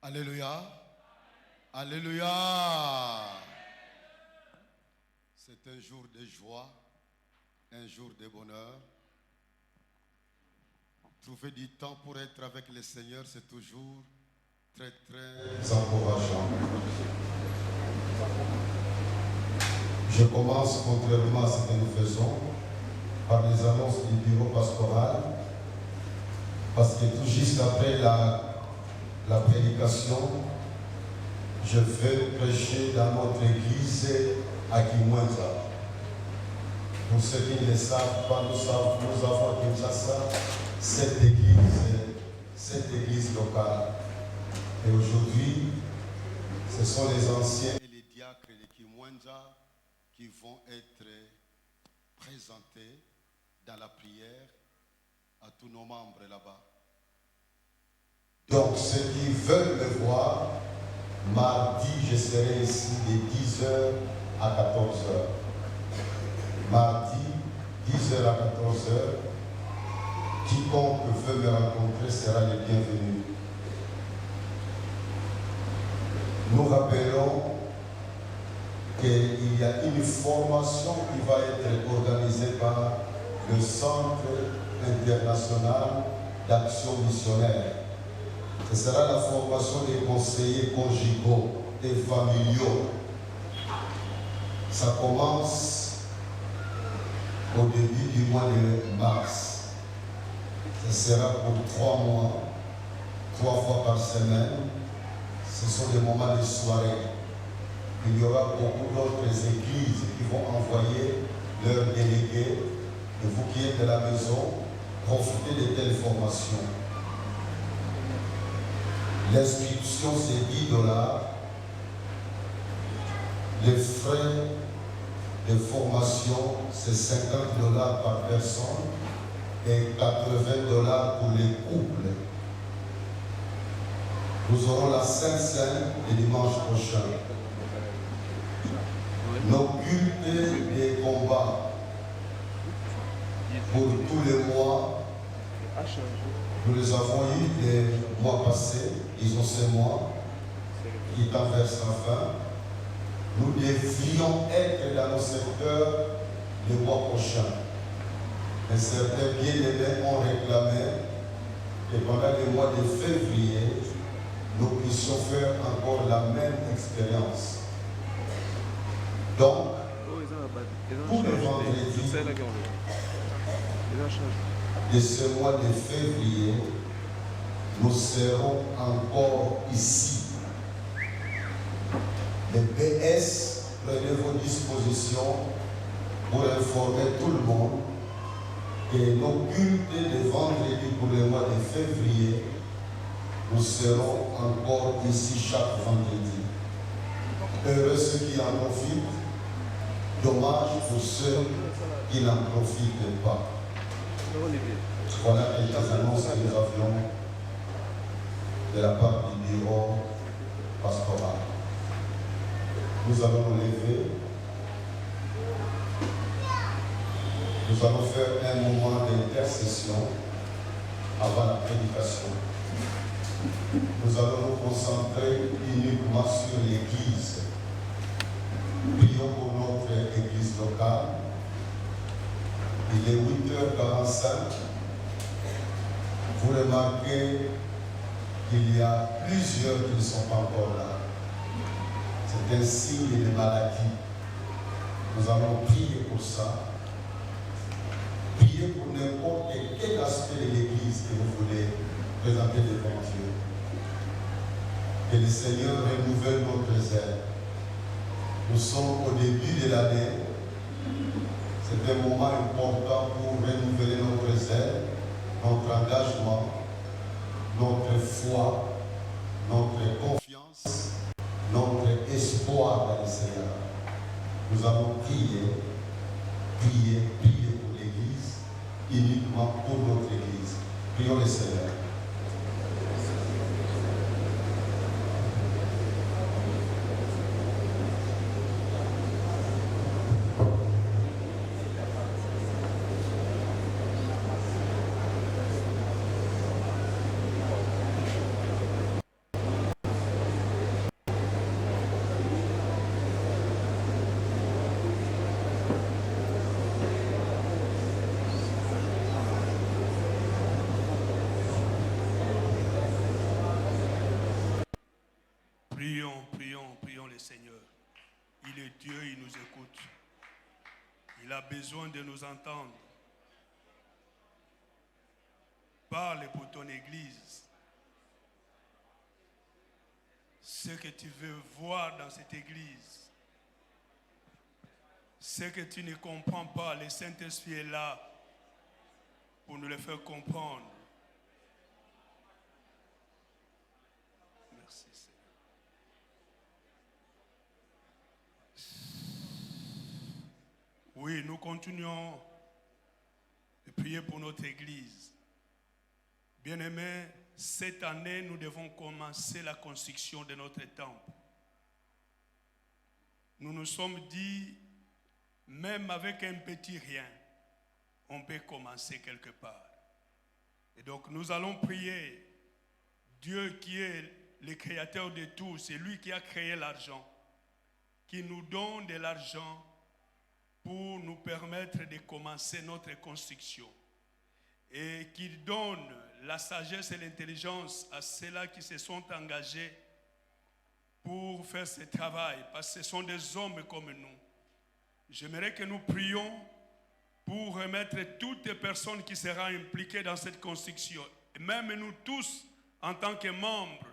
Alléluia. Alléluia. C'est un jour de joie, un jour de bonheur. Trouver du temps pour être avec le Seigneur, c'est toujours très encourageant. Je commence, contrairement à ce que nous faisons, par les annonces du bureau pastoral, parce que tout juste après la prédication, je vais prêcher dans notre église à Kimwenza. Pour ceux qui ne le savent pas, nous avons à Kinshasa cette église locale. Et aujourd'hui, ce sont les anciens et les diacres de Kimwenza qui vont être présentés dans la prière à tous nos membres là-bas. Donc, ceux qui veulent me voir, mardi, je serai ici de 10h à 14h. Mardi, 10h à 14h. Quiconque veut me rencontrer sera le bienvenu. Nous rappelons qu'il y a une formation qui va être organisée par le Centre international d'action missionnaire. Ce sera la formation des conseillers conjugaux et familiaux. Ça commence au début du mois de mars. Ce sera pour 3 mois, 3 fois par semaine. Ce sont des moments de soirée. Il y aura beaucoup d'autres églises qui vont envoyer leurs délégués. Et vous qui êtes de la maison, profitez de telles formations. L'inscription, c'est $10. Les frais de formation, c'est $50 par personne et $80 pour les couples. Nous aurons la Saint-Seine le dimanche prochain. Nos cultes des combats pour tous les mois. Nous les avons eu les mois passés, ils ont 5 mois, qui tend vers sa fin. Nous devrions être dans nos secteurs le mois prochain. Mais certains bien-aimés ont réclamé que pendant le mois de février, nous puissions faire encore la même expérience. Donc, pour le vendredi de ce mois de février, nous serons encore ici. Les BS, prenez vos dispositions pour informer tout le monde que nos cultes de vendredi pour le mois de février, nous serons encore ici chaque vendredi. Heureux ceux qui en profitent, dommage pour ceux qui n'en profitent pas. Voilà quelques annonces que nous avions de la part du bureau pastoral. Nous allons nous lever. Nous allons faire un moment d'intercession avant la prédication. Nous allons nous concentrer uniquement sur l'Église. Prions pour notre Église locale. Il est 8h45. Vous remarquez qu'il y a plusieurs qui ne sont pas encore là. C'est un signe de maladie. Nous allons prier pour ça. Priez pour n'importe quel aspect de l'Église que vous voulez présenter devant Dieu. Que le Seigneur renouvelle notre zèle. Nous sommes au début de l'année. C'est un moment important pour renouveler notre zèle, notre engagement, notre foi, notre confiance, notre espoir dans le Seigneur. Nous allons prier pour l'Église, uniquement pour notre Église. Prions le Seigneur. est Dieu, il nous écoute. Il a besoin de nous entendre. Parle pour ton Église. Ce que tu veux voir dans cette Église. Ce que tu ne comprends pas, le Saint-Esprit est là pour nous le faire comprendre. Merci Seigneur. Oui, nous continuons de prier pour notre Église. Bien-aimés, cette année, nous devons commencer la construction de notre temple. Nous nous sommes dit, même avec un petit rien, on peut commencer quelque part. Et donc nous allons prier. Dieu qui est le créateur de tout, c'est lui qui a créé l'argent, qui nous donne de l'argent pour nous permettre de commencer notre construction. Et qui donne la sagesse et l'intelligence à ceux-là qui se sont engagés pour faire ce travail, parce que ce sont des hommes comme nous. J'aimerais que nous prions pour remettre toutes les personnes qui seront impliquées dans cette construction. Et même nous tous, en tant que membres,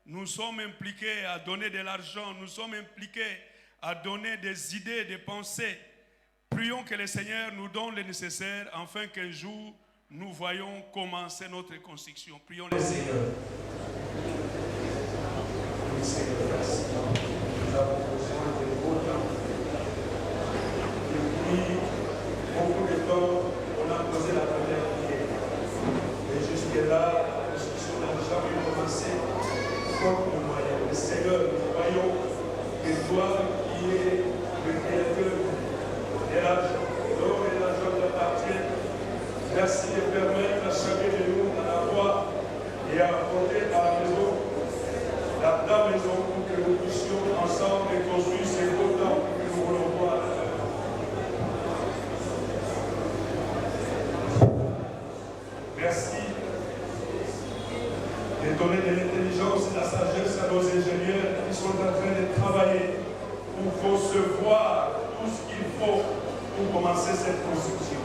nous sommes impliqués à donner de l'argent, nous sommes impliqués à donner des idées, des pensées. Prions que le Seigneur nous donne le nécessaire afin qu'un jour, nous voyons commencer notre construction. Prions le Seigneur. Oui, Seigneur, merci. Nous avons besoin de vos temps. Depuis beaucoup de temps, on a posé la première prière. Et jusque-là, la construction n'a jamais commencé faute de moyens. Mais Seigneur, nous voyons que toi qui es le créateur de l'argent, l'or et l'argent t'appartiennent. Merci de permettre à chacun de nous d'en avoir et à apporter à la maison, dans ta maison, pour que nous puissions ensemble construire ces beaux temps que nous voulons voir. Merci de donner de l'intelligence et de la sagesse à nos ingénieurs qui sont en train de travailler pour concevoir tout ce qu'il faut pour commencer cette construction.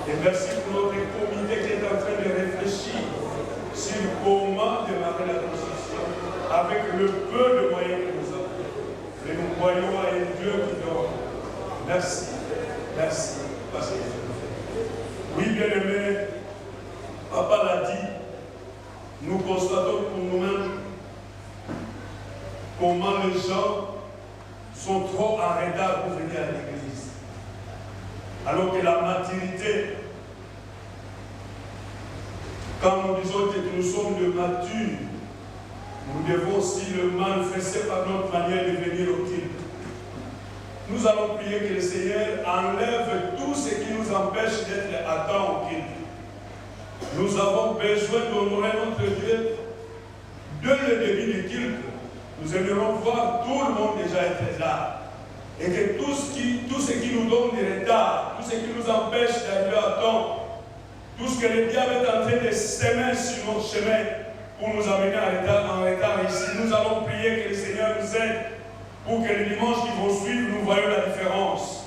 Et merci pour notre comité qui est en train de réfléchir sur comment démarrer la construction avec le peu de moyens que nous avons. Et nous croyons à un Dieu qui donne. Merci. Merci. Parce que oui, bien-aimé, Papa l'a dit, nous constatons pour nous-mêmes comment les gens sont trop en retard pour venir à l'église. Alors que la maturité, quand nous disons que nous sommes de matures, nous devons aussi le manifester par notre manière de venir au culte. Nous allons prier que le Seigneur enlève tout ce qui nous empêche d'être à temps au culte. Nous avons besoin d'honorer notre Dieu dès le début du culte. Nous aimerons voir tout le monde déjà être là. Et que tout ce qui nous donne du retard, tout ce qui nous empêche d'arriver à temps, tout ce que le diable est en train de semer sur notre chemin pour nous amener en retard ici, nous allons prier que le Seigneur nous aide pour que les dimanches qui vont suivre, nous voyons la différence.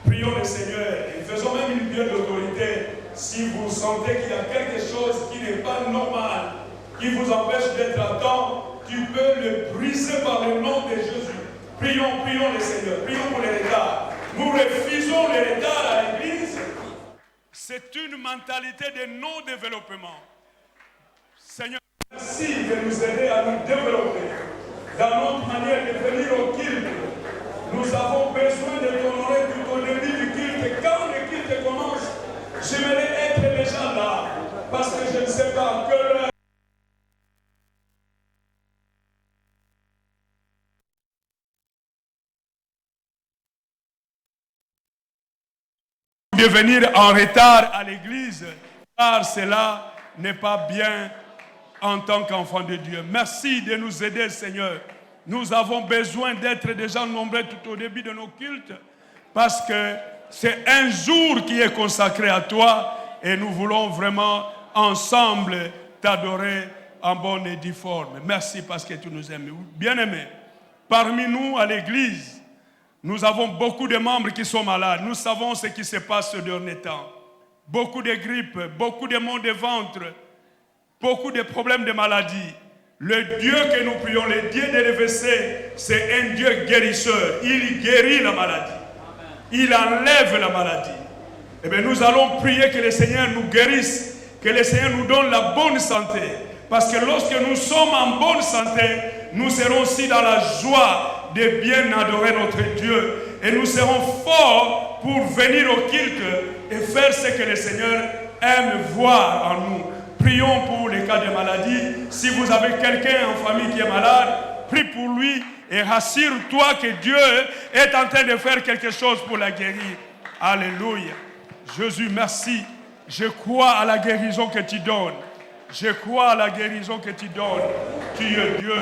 Prions le Seigneur et faisons même une prière d'autorité. Si vous sentez qu'il y a quelque chose qui n'est pas normal, qui vous empêche d'être à temps, tu peux le briser par le nom de Jésus. Prions le Seigneur, prions pour les retards. Nous refusons les retards à l'église. C'est une mentalité de non-développement. Seigneur, merci de nous aider à nous développer dans notre manière de venir au culte. Nous avons besoin de t'honorer tout au début du culte. Quand le culte commence, j'aimerais être déjà là. Parce que je ne sais pas que l'heure. de venir en retard à l'église, car cela n'est pas bien en tant qu'enfant de Dieu. Merci de nous aider, Seigneur. Nous avons besoin d'être déjà nombreux tout au début de nos cultes, parce que c'est un jour qui est consacré à toi, et nous voulons vraiment ensemble t'adorer en bonne et due forme. Merci parce que tu nous aimes. Bien-aimés, parmi nous à l'église, Nous avons beaucoup de membres qui sont malades. Nous savons ce qui se passe ce dernier temps. Beaucoup de grippes, beaucoup de maux de ventre, beaucoup de problèmes de maladie. Le Dieu que nous prions, le Dieu de l'EVC, c'est un Dieu guérisseur. Il guérit la maladie. Il enlève la maladie. Eh bien, nous allons prier que le Seigneur nous guérisse, que le Seigneur nous donne la bonne santé. Parce que lorsque nous sommes en bonne santé, nous serons aussi dans la joie de bien adorer notre Dieu. Et nous serons forts pour venir au culte et faire ce que le Seigneur aime voir en nous. Prions pour les cas de maladie. Si vous avez quelqu'un en famille qui est malade, prie pour lui et rassure-toi que Dieu est en train de faire quelque chose pour la guérir. Alléluia. Jésus, merci. Je crois à la guérison que tu donnes. Je crois à la guérison que tu donnes. Tu es Dieu.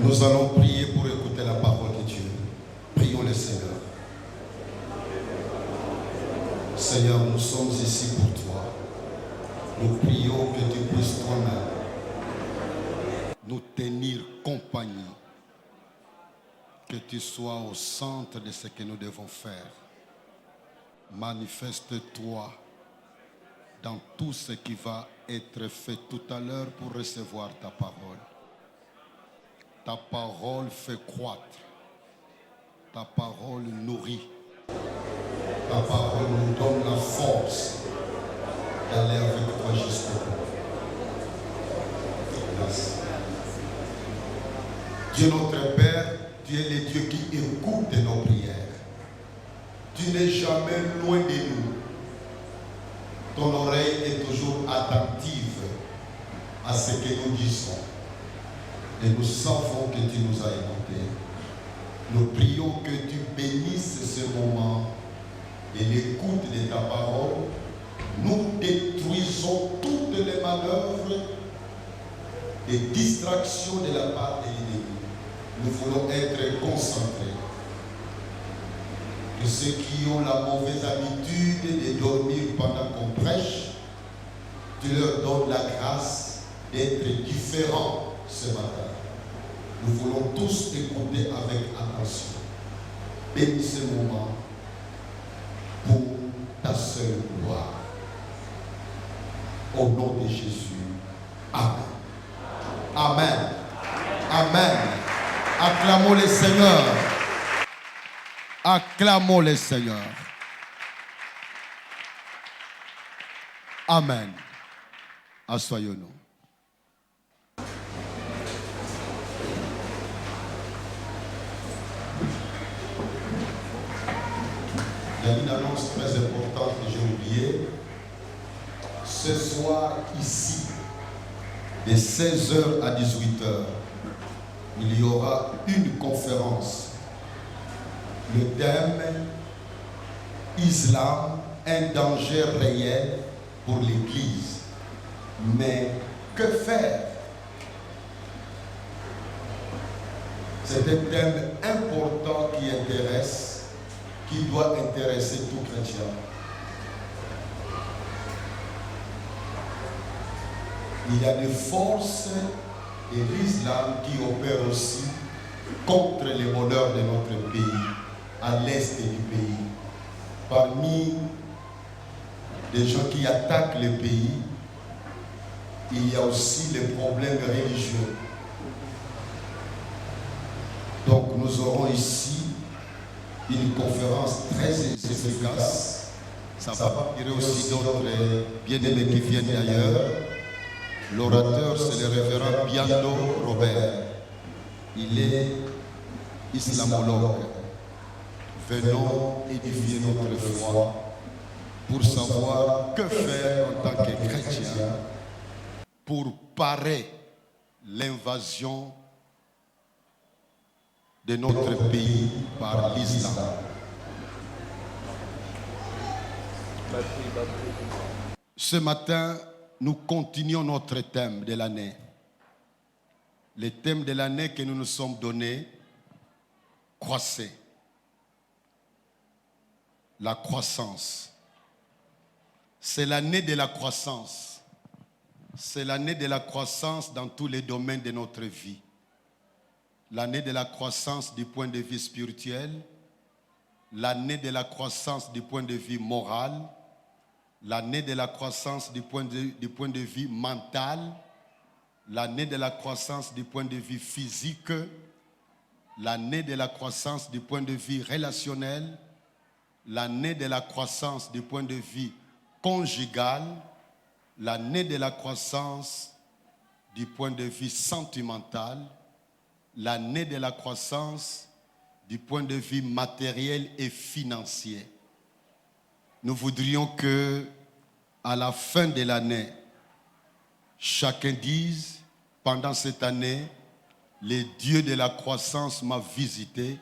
Nous allons prier pour écouter la parole de Dieu. Prions le Seigneur. Seigneur, nous sommes ici pour toi. Nous prions que tu puisses toi-même nous tenir compagnie. Que tu sois au centre de ce que nous devons faire. Manifeste-toi dans tout ce qui va être fait tout à l'heure pour recevoir ta parole. Ta parole fait croître. Ta parole nourrit. Ta parole nous donne la force d'aller avec toi jusqu'au bout. Merci. Dieu notre Père, tu es le Dieu qui écoute nos prières. Tu n'es jamais loin de nous. Ton oreille est toujours attentive à ce que nous disons. Et nous savons que tu nous as écoutés. Nous prions que tu bénisses ce moment et l'écoute de ta parole. Nous détruisons toutes les manœuvres et distractions de la part de l'ennemi. Nous voulons être concentrés. Que ceux qui ont la mauvaise habitude de dormir pendant qu'on prêche, tu leur donnes la grâce d'être différents ce matin. Nous voulons tous écouter avec attention. Bénis ce moment pour ta seule gloire. Au nom de Jésus. Amen. Amen. Amen. Acclamons le Seigneur. Acclamons le Seigneur. Amen. Asseyons-nous. Il y a une annonce très importante que j'ai oubliée. Ce soir, ici, de 16h à 18h, il y aura une conférence. Le thème, Islam, un danger réel pour l'Église. Mais que faire? C'est un thème important qui intéresse, qui doit intéresser tout chrétien. Il y a des forces de l'islam qui opèrent aussi contre les bonheurs de notre pays, à l'est du pays. Parmi les gens qui attaquent le pays, il y a aussi les problèmes religieux. Donc nous aurons ici une conférence très efficace. Ça va tirer aussi d'autres bien-aimés qui viennent d'ailleurs. L'orateur, c'est le révérend Biando Robert. Il est islamologue. Venons édifier notre foi pour savoir que faire en tant que chrétien pour parer l'invasion de notre pays par l'islam. Ce matin, nous continuons notre thème de l'année. Le thème de l'année que nous nous sommes donné, croissez. La croissance. C'est l'année de la croissance. C'est l'année de la croissance dans tous les domaines de notre vie. L'année de la croissance du point de vue spirituel, l'année de la croissance du point de vue moral, l'année de la croissance du point de vue mental, l'année de la croissance du point de vue physique, l'année de la croissance du point de vue relationnel, l'année de la croissance du point de vue conjugal, l'année de la croissance du point de vue sentimental, l'année de la croissance du point de vue matériel et financier. Nous voudrions que, à la fin de l'année, chacun dise, pendant cette année, le Dieu de la croissance m'a visité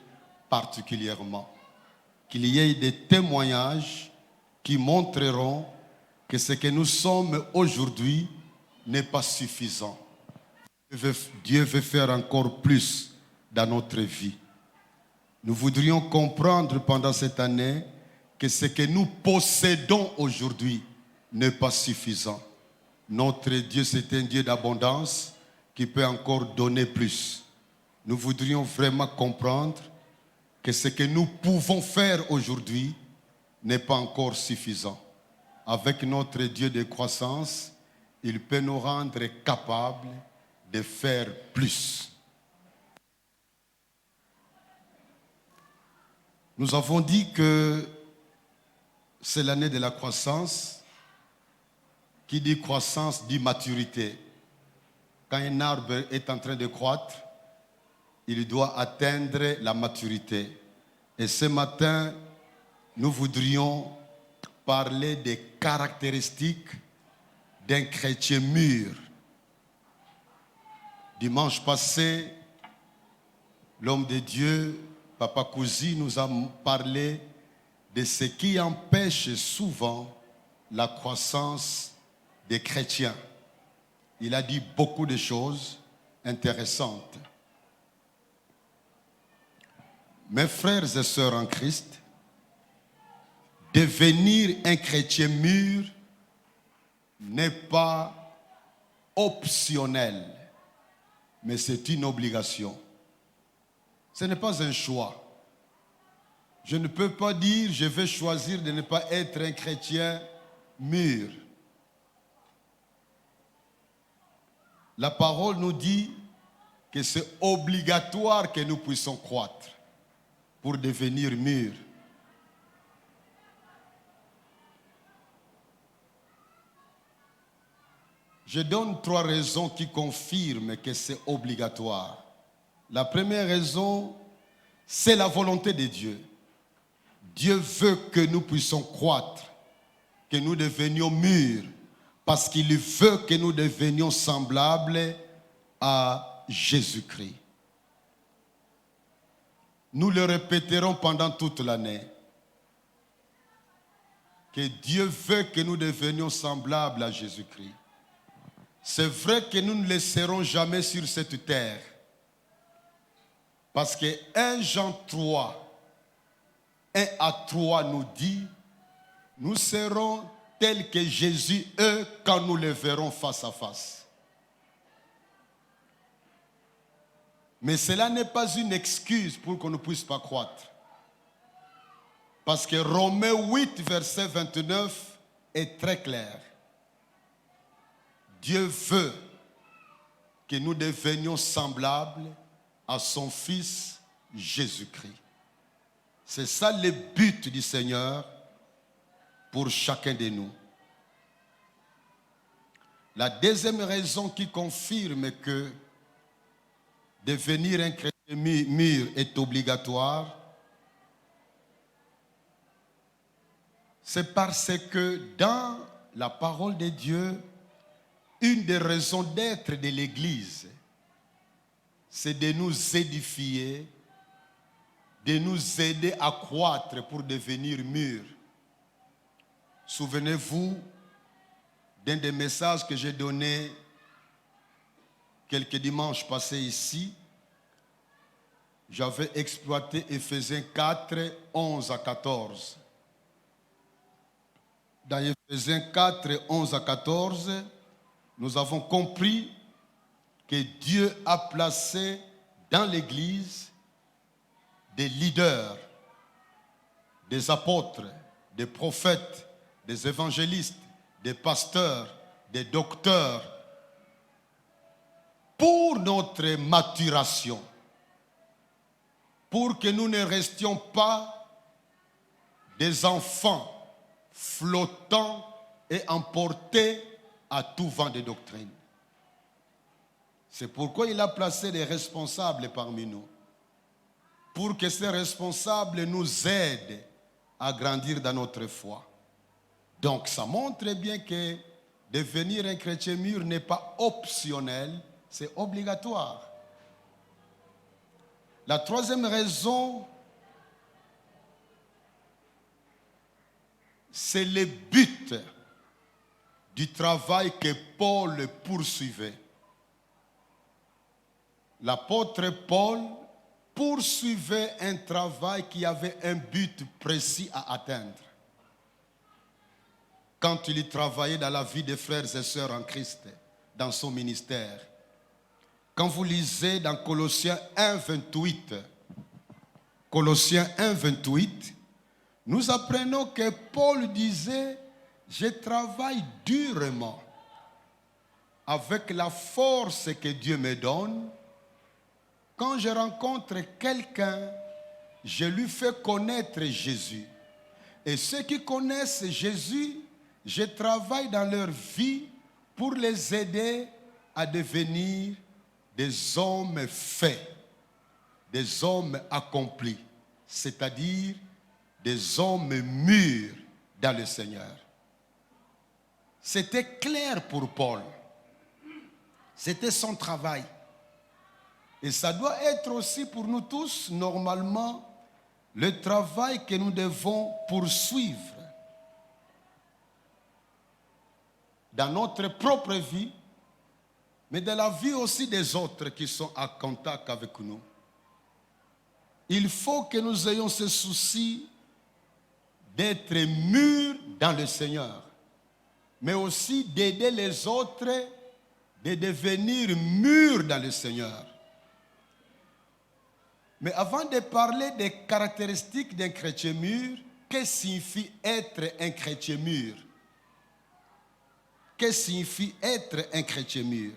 particulièrement. Qu'il y ait des témoignages qui montreront que ce que nous sommes aujourd'hui n'est pas suffisant. Dieu veut faire encore plus dans notre vie. Nous voudrions comprendre pendant cette année que ce que nous possédons aujourd'hui n'est pas suffisant. Notre Dieu, c'est un Dieu d'abondance qui peut encore donner plus. Nous voudrions vraiment comprendre que ce que nous pouvons faire aujourd'hui n'est pas encore suffisant. Avec notre Dieu de croissance, il peut nous rendre capables de faire plus. Nous avons dit que c'est l'année de la croissance. Qui dit croissance dit maturité. Quand un arbre est en train de croître, il doit atteindre la maturité. Et ce matin, nous voudrions parler des caractéristiques d'un chrétien mûr. Dimanche passé, l'homme de Dieu, Papa Kouzi, nous a parlé de ce qui empêche souvent la croissance des chrétiens. Il a dit beaucoup de choses intéressantes. Mes frères et sœurs en Christ, devenir un chrétien mûr n'est pas optionnel, mais c'est une obligation. Ce n'est pas un choix. Je ne peux pas dire je vais choisir de ne pas être un chrétien mûr. La parole nous dit que c'est obligatoire que nous puissions croître pour devenir mûrs. Je donne 3 raisons qui confirment que c'est obligatoire. La première raison, c'est la volonté de Dieu. Dieu veut que nous puissions croître, que nous devenions mûrs, parce qu'il veut que nous devenions semblables à Jésus-Christ. Nous le répéterons pendant toute l'année, que Dieu veut que nous devenions semblables à Jésus-Christ. C'est vrai que nous ne le serons jamais sur cette terre, parce que 1 Jean 3, 1 à 3 nous dit, nous serons tels que Jésus est quand nous le verrons face à face. Mais cela n'est pas une excuse pour qu'on ne puisse pas croître. Parce que Romains 8, verset 29 est très clair. Dieu veut que nous devenions semblables à son Fils Jésus-Christ. C'est ça le but du Seigneur pour chacun de nous. La deuxième raison qui confirme que devenir un chrétien mûr est obligatoire, c'est parce que dans la parole de Dieu, une des raisons d'être de l'Église, c'est de nous édifier, de nous aider à croître pour devenir mûrs. Souvenez-vous d'un des messages que j'ai donné quelques dimanches passés ici, j'avais exploité Éphésiens 4, 11 à 14. Dans Éphésiens 4, 11 à 14, nous avons compris que Dieu a placé dans l'Église des leaders, des apôtres, des prophètes, des évangélistes, des pasteurs, des docteurs, pour notre maturation, pour que nous ne restions pas des enfants flottants et emportés à tout vent de doctrine. C'est pourquoi il a placé des responsables parmi nous, pour que ces responsables nous aident à grandir dans notre foi. Donc ça montre bien que devenir un chrétien mûr n'est pas optionnel, c'est obligatoire. La troisième raison, c'est le but du travail que Paul poursuivait. L'apôtre Paul poursuivait un travail qui avait un but précis à atteindre. Quand il travaillait dans la vie des frères et sœurs en Christ, dans son ministère. Quand vous lisez dans Colossiens 1, 28, Colossiens 1, 28, nous apprenons que Paul disait « Je travaille durement avec la force que Dieu me donne. Quand je rencontre quelqu'un, je lui fais connaître Jésus. Et ceux qui connaissent Jésus, je travaille dans leur vie pour les aider à devenir des hommes faits, des hommes accomplis, c'est-à-dire des hommes mûrs dans le Seigneur. » C'était clair pour Paul. C'était son travail. Et ça doit être aussi pour nous tous, normalement, le travail que nous devons poursuivre dans notre propre vie, mais dans la vie aussi des autres qui sont en contact avec nous. Il faut que nous ayons ce souci d'être mûrs dans le Seigneur, mais aussi d'aider les autres de devenir mûrs dans le Seigneur. Mais avant de parler des caractéristiques d'un chrétien mûr, qu'est-ce que signifie être un chrétien mûr? Qu'est-ce que signifie être un chrétien mûr?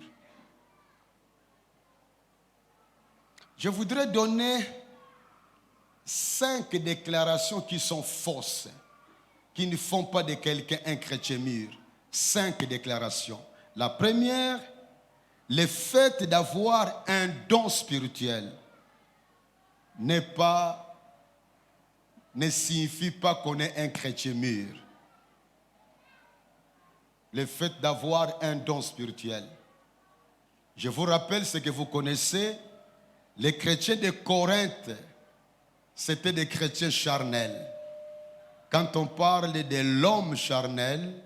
Je voudrais donner 5 déclarations qui sont fausses, qui ne font pas de quelqu'un un chrétien mûr. 5 déclarations. La première, le fait d'avoir un don spirituel ne signifie pas qu'on est un chrétien mûr. Le fait d'avoir un don spirituel. Je vous rappelle ce que vous connaissez, les chrétiens de Corinthe, c'était des chrétiens charnels. Quand on parle de l'homme charnel,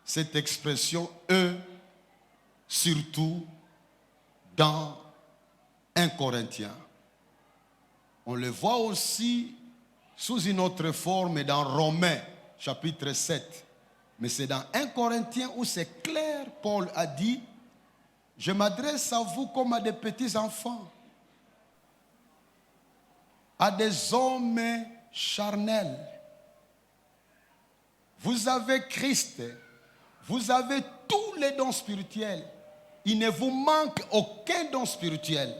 cette expression « eux », surtout dans 1 Corinthiens. On le voit aussi sous une autre forme dans Romains, chapitre 7. Mais c'est dans 1 Corinthiens où c'est clair, Paul a dit « Je m'adresse à vous comme à des petits enfants, à des hommes charnels. Vous avez Christ, vous avez tous les dons spirituels. Il ne vous manque aucun don spirituel. »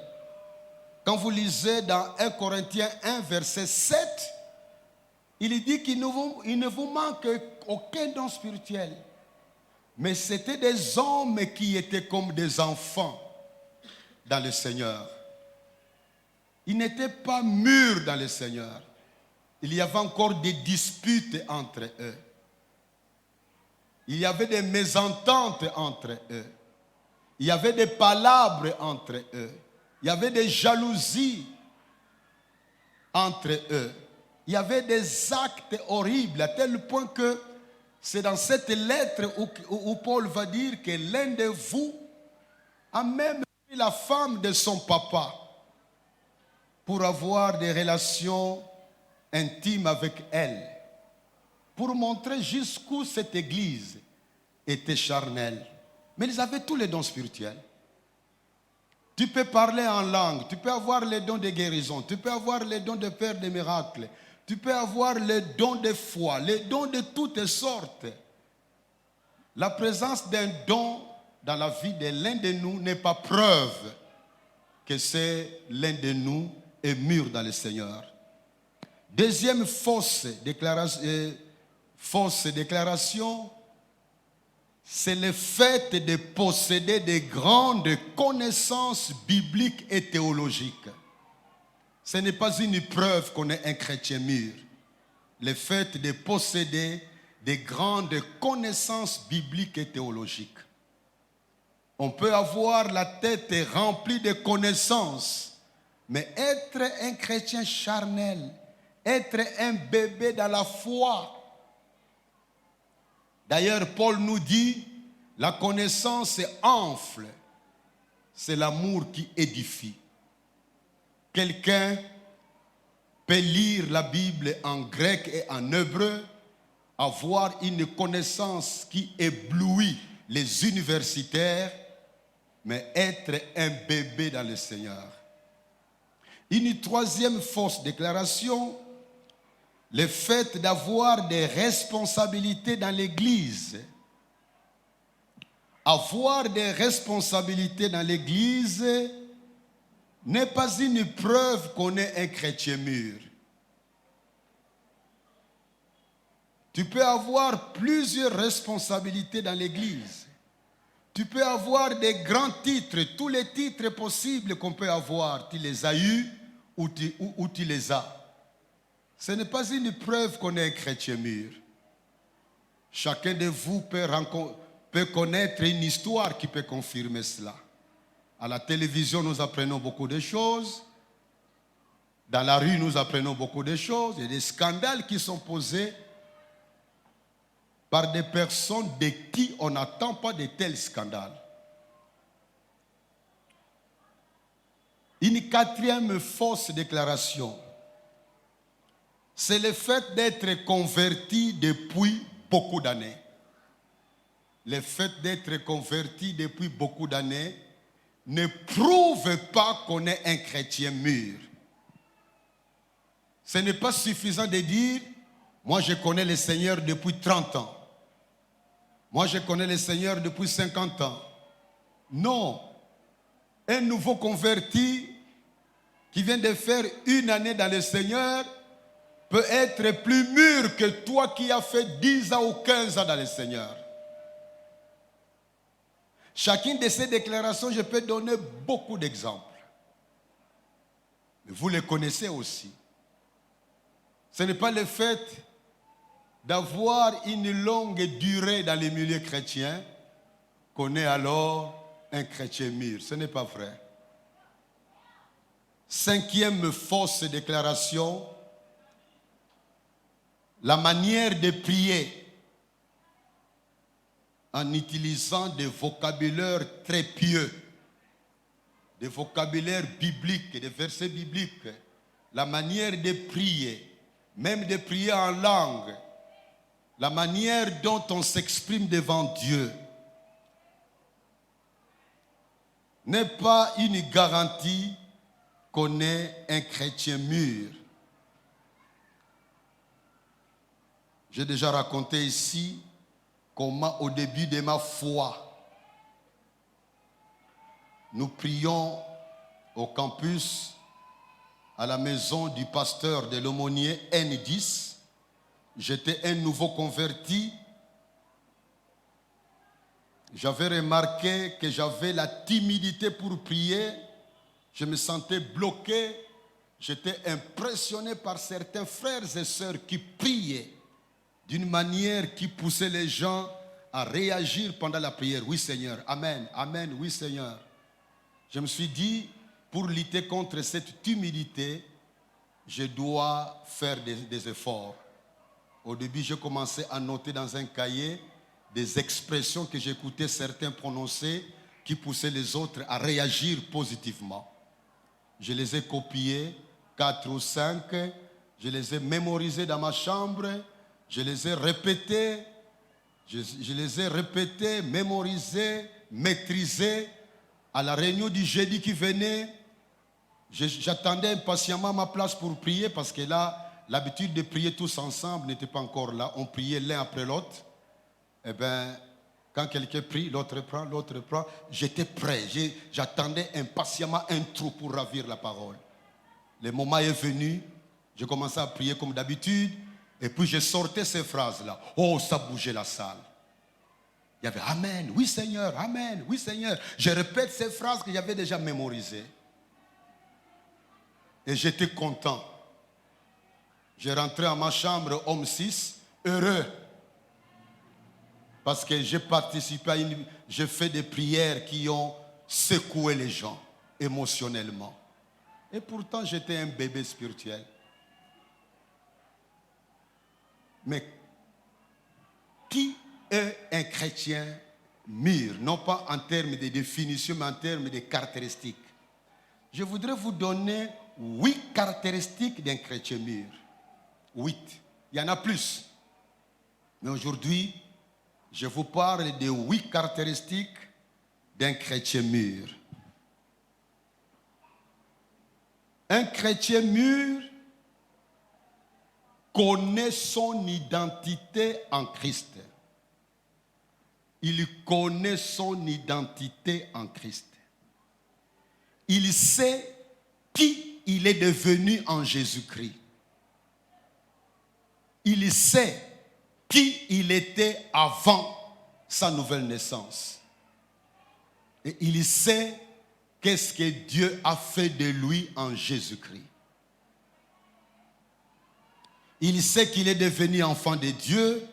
Quand vous lisez dans 1 Corinthiens 1, verset 7, il dit qu'il ne vous manque aucun don spirituel. Mais c'était des hommes qui étaient comme des enfants dans le Seigneur. Ils n'étaient pas mûrs dans le Seigneur. Il y avait encore des disputes entre eux. Il y avait des mésententes entre eux. Il y avait des palabres entre eux. Il y avait des jalousies entre eux. Il y avait des actes horribles à tel point que c'est dans cette lettre où Paul va dire que l'un de vous a même pris la femme de son papa pour avoir des relations intimes avec elle, pour montrer jusqu'où cette église était charnelle. Mais ils avaient tous les dons spirituels. Tu peux parler en langue, tu peux avoir les dons de guérison, tu peux avoir les dons de faire des miracles, tu peux avoir les dons de foi, les dons de toutes sortes. La présence d'un don dans la vie de l'un de nous n'est pas preuve que c'est l'un de nous est mûr dans le Seigneur. Deuxième fausse déclaration, c'est le fait de posséder de grandes connaissances bibliques et théologiques. Ce n'est pas une preuve qu'on est un chrétien mûr. Le fait de posséder de grandes connaissances bibliques et théologiques. On peut avoir la tête remplie de connaissances, mais être un chrétien charnel, être un bébé dans la foi. D'ailleurs, Paul nous dit, la connaissance enfle, c'est l'amour qui édifie. Quelqu'un peut lire la Bible en grec et en hébreu, avoir une connaissance qui éblouit les universitaires, mais être un bébé dans le Seigneur. Une troisième fausse déclaration, le fait d'avoir des responsabilités dans l'Église. Avoir des responsabilités dans l'Église n'est pas une preuve qu'on est un chrétien mûr. Tu peux avoir plusieurs responsabilités dans l'Église. Tu peux avoir des grands titres, tous les titres possibles qu'on peut avoir. Tu les as eus ou tu les as. Ce n'est pas une preuve qu'on est un chrétien mûr. Chacun de vous peut connaître une histoire qui peut confirmer cela. À la télévision, nous apprenons beaucoup de choses. Dans la rue, nous apprenons beaucoup de choses. Il y a des scandales qui sont posés par des personnes de qui on n'attend pas de tels scandales. Une quatrième fausse déclaration, c'est le fait d'être converti depuis beaucoup d'années. Le fait d'être converti depuis beaucoup d'années ne prouve pas qu'on est un chrétien mûr. Ce n'est pas suffisant de dire, moi je connais le Seigneur depuis 30 ans. Moi je connais le Seigneur depuis 50 ans. Non. Un nouveau converti qui vient de faire une année dans le Seigneur peut être plus mûr que toi qui as fait 10 ans ou 15 ans dans le Seigneur. Chacune de ces déclarations, je peux donner beaucoup d'exemples. Mais vous les connaissez aussi. Ce n'est pas le fait d'avoir une longue durée dans les milieux chrétiens qu'on est alors un chrétien mûr. Ce n'est pas vrai. Cinquième fausse déclaration, la manière de prier en utilisant des vocabulaires très pieux, des vocabulaires bibliques, des versets bibliques, la manière de prier, même de prier en langue, la manière dont on s'exprime devant Dieu n'est pas une garantie qu'on est un chrétien mûr. J'ai déjà raconté ici comment au début de ma foi, nous prions au campus à la maison du pasteur de l'aumônier N10. J'étais un nouveau converti. J'avais remarqué que j'avais la timidité pour prier. Je me sentais bloqué. J'étais impressionné par certains frères et sœurs qui priaient d'une manière qui poussait les gens à réagir pendant la prière. Oui Seigneur, Amen, Amen, oui Seigneur. Je me suis dit, pour lutter contre cette timidité, je dois faire des efforts. Au début, je commençais à noter dans un cahier des expressions que j'écoutais certains prononcer qui poussaient les autres à réagir positivement. Je les ai copiés, 4 ou 5, je les ai mémorisés dans ma chambre, je les ai répétés, mémorisés, maîtrisés. À la réunion du jeudi qui venait, j'attendais impatiemment ma place pour prier parce que là, l'habitude de prier tous ensemble n'était pas encore là. On priait l'un après l'autre. Eh bien, quand quelqu'un prie, l'autre prend, l'autre prend. J'étais prêt. J'attendais impatiemment un trou pour ravir la parole. Le moment est venu. J'ai commencé à prier comme d'habitude. Et puis, je sortais ces phrases-là. Oh, ça bougeait la salle. Il y avait Amen, oui Seigneur, Amen, oui Seigneur. Je répète ces phrases que j'avais déjà mémorisées. Et j'étais content. J'ai rentré à ma chambre, homme 6, heureux. Parce que j'ai participé j'ai fait des prières qui ont secoué les gens émotionnellement. Et pourtant, j'étais un bébé spirituel. Mais qui est un chrétien mûr? Non pas en termes de définition, mais en termes de caractéristiques. Je voudrais vous donner 8 caractéristiques d'un chrétien mûr. 8. Il y en a plus. Mais aujourd'hui, je vous parle de 8 caractéristiques d'un chrétien mûr. Un chrétien mûr connaît son identité en Christ. Il connaît son identité en Christ. Il sait qui il est devenu en Jésus-Christ. Il sait qui il était avant sa nouvelle naissance. Et il sait qu'est-ce que Dieu a fait de lui en Jésus-Christ. Il sait qu'il est devenu enfant de Dieu.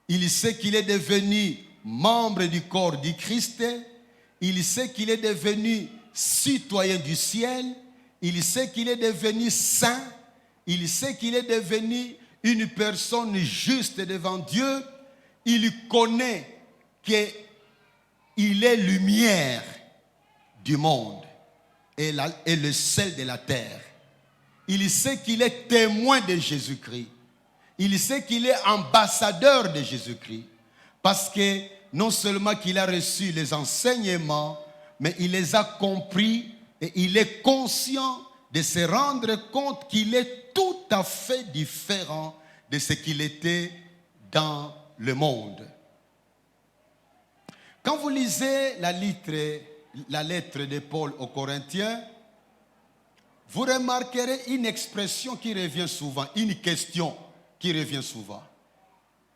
Il sait qu'il est devenu membre du corps du Christ. Il sait qu'il est devenu citoyen du ciel. Il sait qu'il est devenu saint. Il sait qu'il est devenu une personne juste devant Dieu. Il connaît qu'il est lumière du monde et le sel de la terre. Il sait qu'il est témoin de Jésus-Christ. Il sait qu'il est ambassadeur de Jésus-Christ. Parce que non seulement qu'il a reçu les enseignements, mais il les a compris et il est conscient de se rendre compte qu'il est tout à fait différent de ce qu'il était dans le monde. Quand vous lisez la lettre de Paul aux Corinthiens, vous remarquerez une expression qui revient souvent, une question qui revient souvent,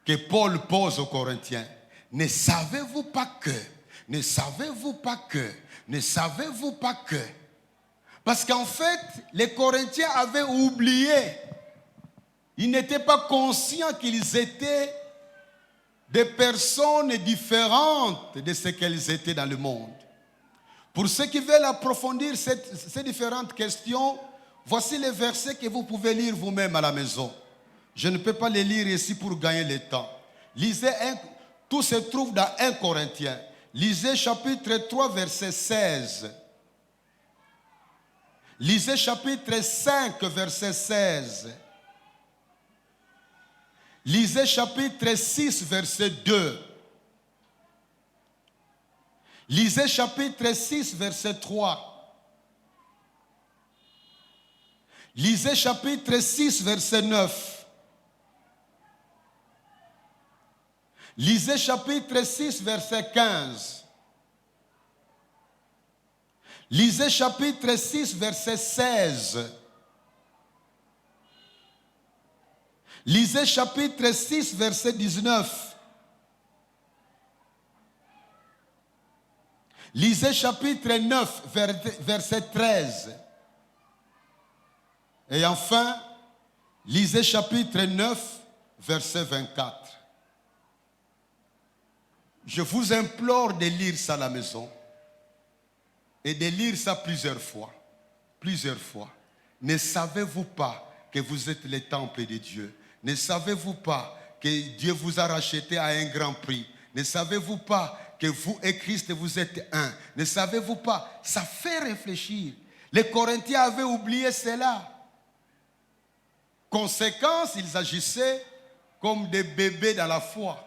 que Paul pose aux Corinthiens. Ne savez-vous pas que, ne savez-vous pas que, ne savez-vous pas que. Parce qu'en fait, les Corinthiens avaient oublié. Ils n'étaient pas conscients qu'ils étaient des personnes différentes de ce qu'elles étaient dans le monde. Pour ceux qui veulent approfondir ces différentes questions, voici les versets que vous pouvez lire vous-même à la maison. Je ne peux pas les lire ici pour gagner le temps. Lisez, tout se trouve dans 1 Corinthiens. Lisez chapitre 3, verset 16. Lisez chapitre 5, verset 16. Lisez chapitre 6, verset 2. Lisez chapitre 6, verset 3. Lisez chapitre 6, verset 9. Lisez chapitre 6, verset 15. Lisez chapitre 6, verset 16. Lisez chapitre 6, verset 19. Lisez chapitre 9, verset 13. Et enfin, lisez chapitre 9, verset 24. Je vous implore de lire ça à la maison et de lire ça plusieurs fois. Plusieurs fois. Ne savez-vous pas que vous êtes le temple de Dieu? Ne savez-vous pas que Dieu vous a racheté à un grand prix? Ne savez-vous pas que vous et Christ, vous êtes un. Ne savez-vous pas? Ça fait réfléchir. Les Corinthiens avaient oublié cela. Conséquence, ils agissaient comme des bébés dans la foi.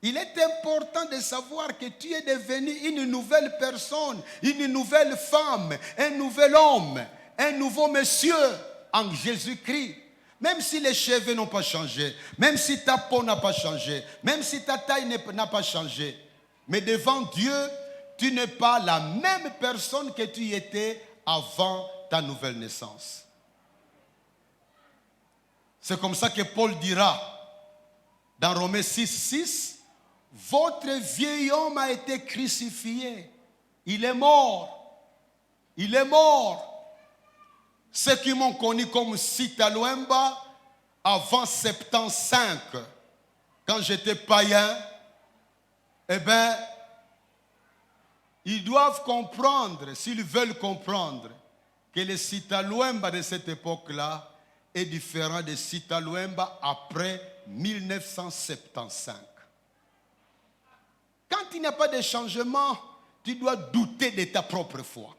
Il est important de savoir que tu es devenu une nouvelle personne, une nouvelle femme, un nouvel homme, un nouveau monsieur en Jésus-Christ. Même si les cheveux n'ont pas changé, même si ta peau n'a pas changé, même si ta taille n'a pas changé, mais devant Dieu, tu n'es pas la même personne que tu étais avant ta nouvelle naissance. C'est comme ça que Paul dira dans Romains 6:6, votre vieil homme a été crucifié. Il est mort. Il est mort. Ceux qui m'ont connu comme Sita Luemba avant 75, quand j'étais païen, eh bien, ils doivent comprendre, s'ils veulent comprendre, que le Sita Luemba de cette époque-là est différent de Sita Luemba après 1975. Quand il n'y a pas de changement, tu dois douter de ta propre foi.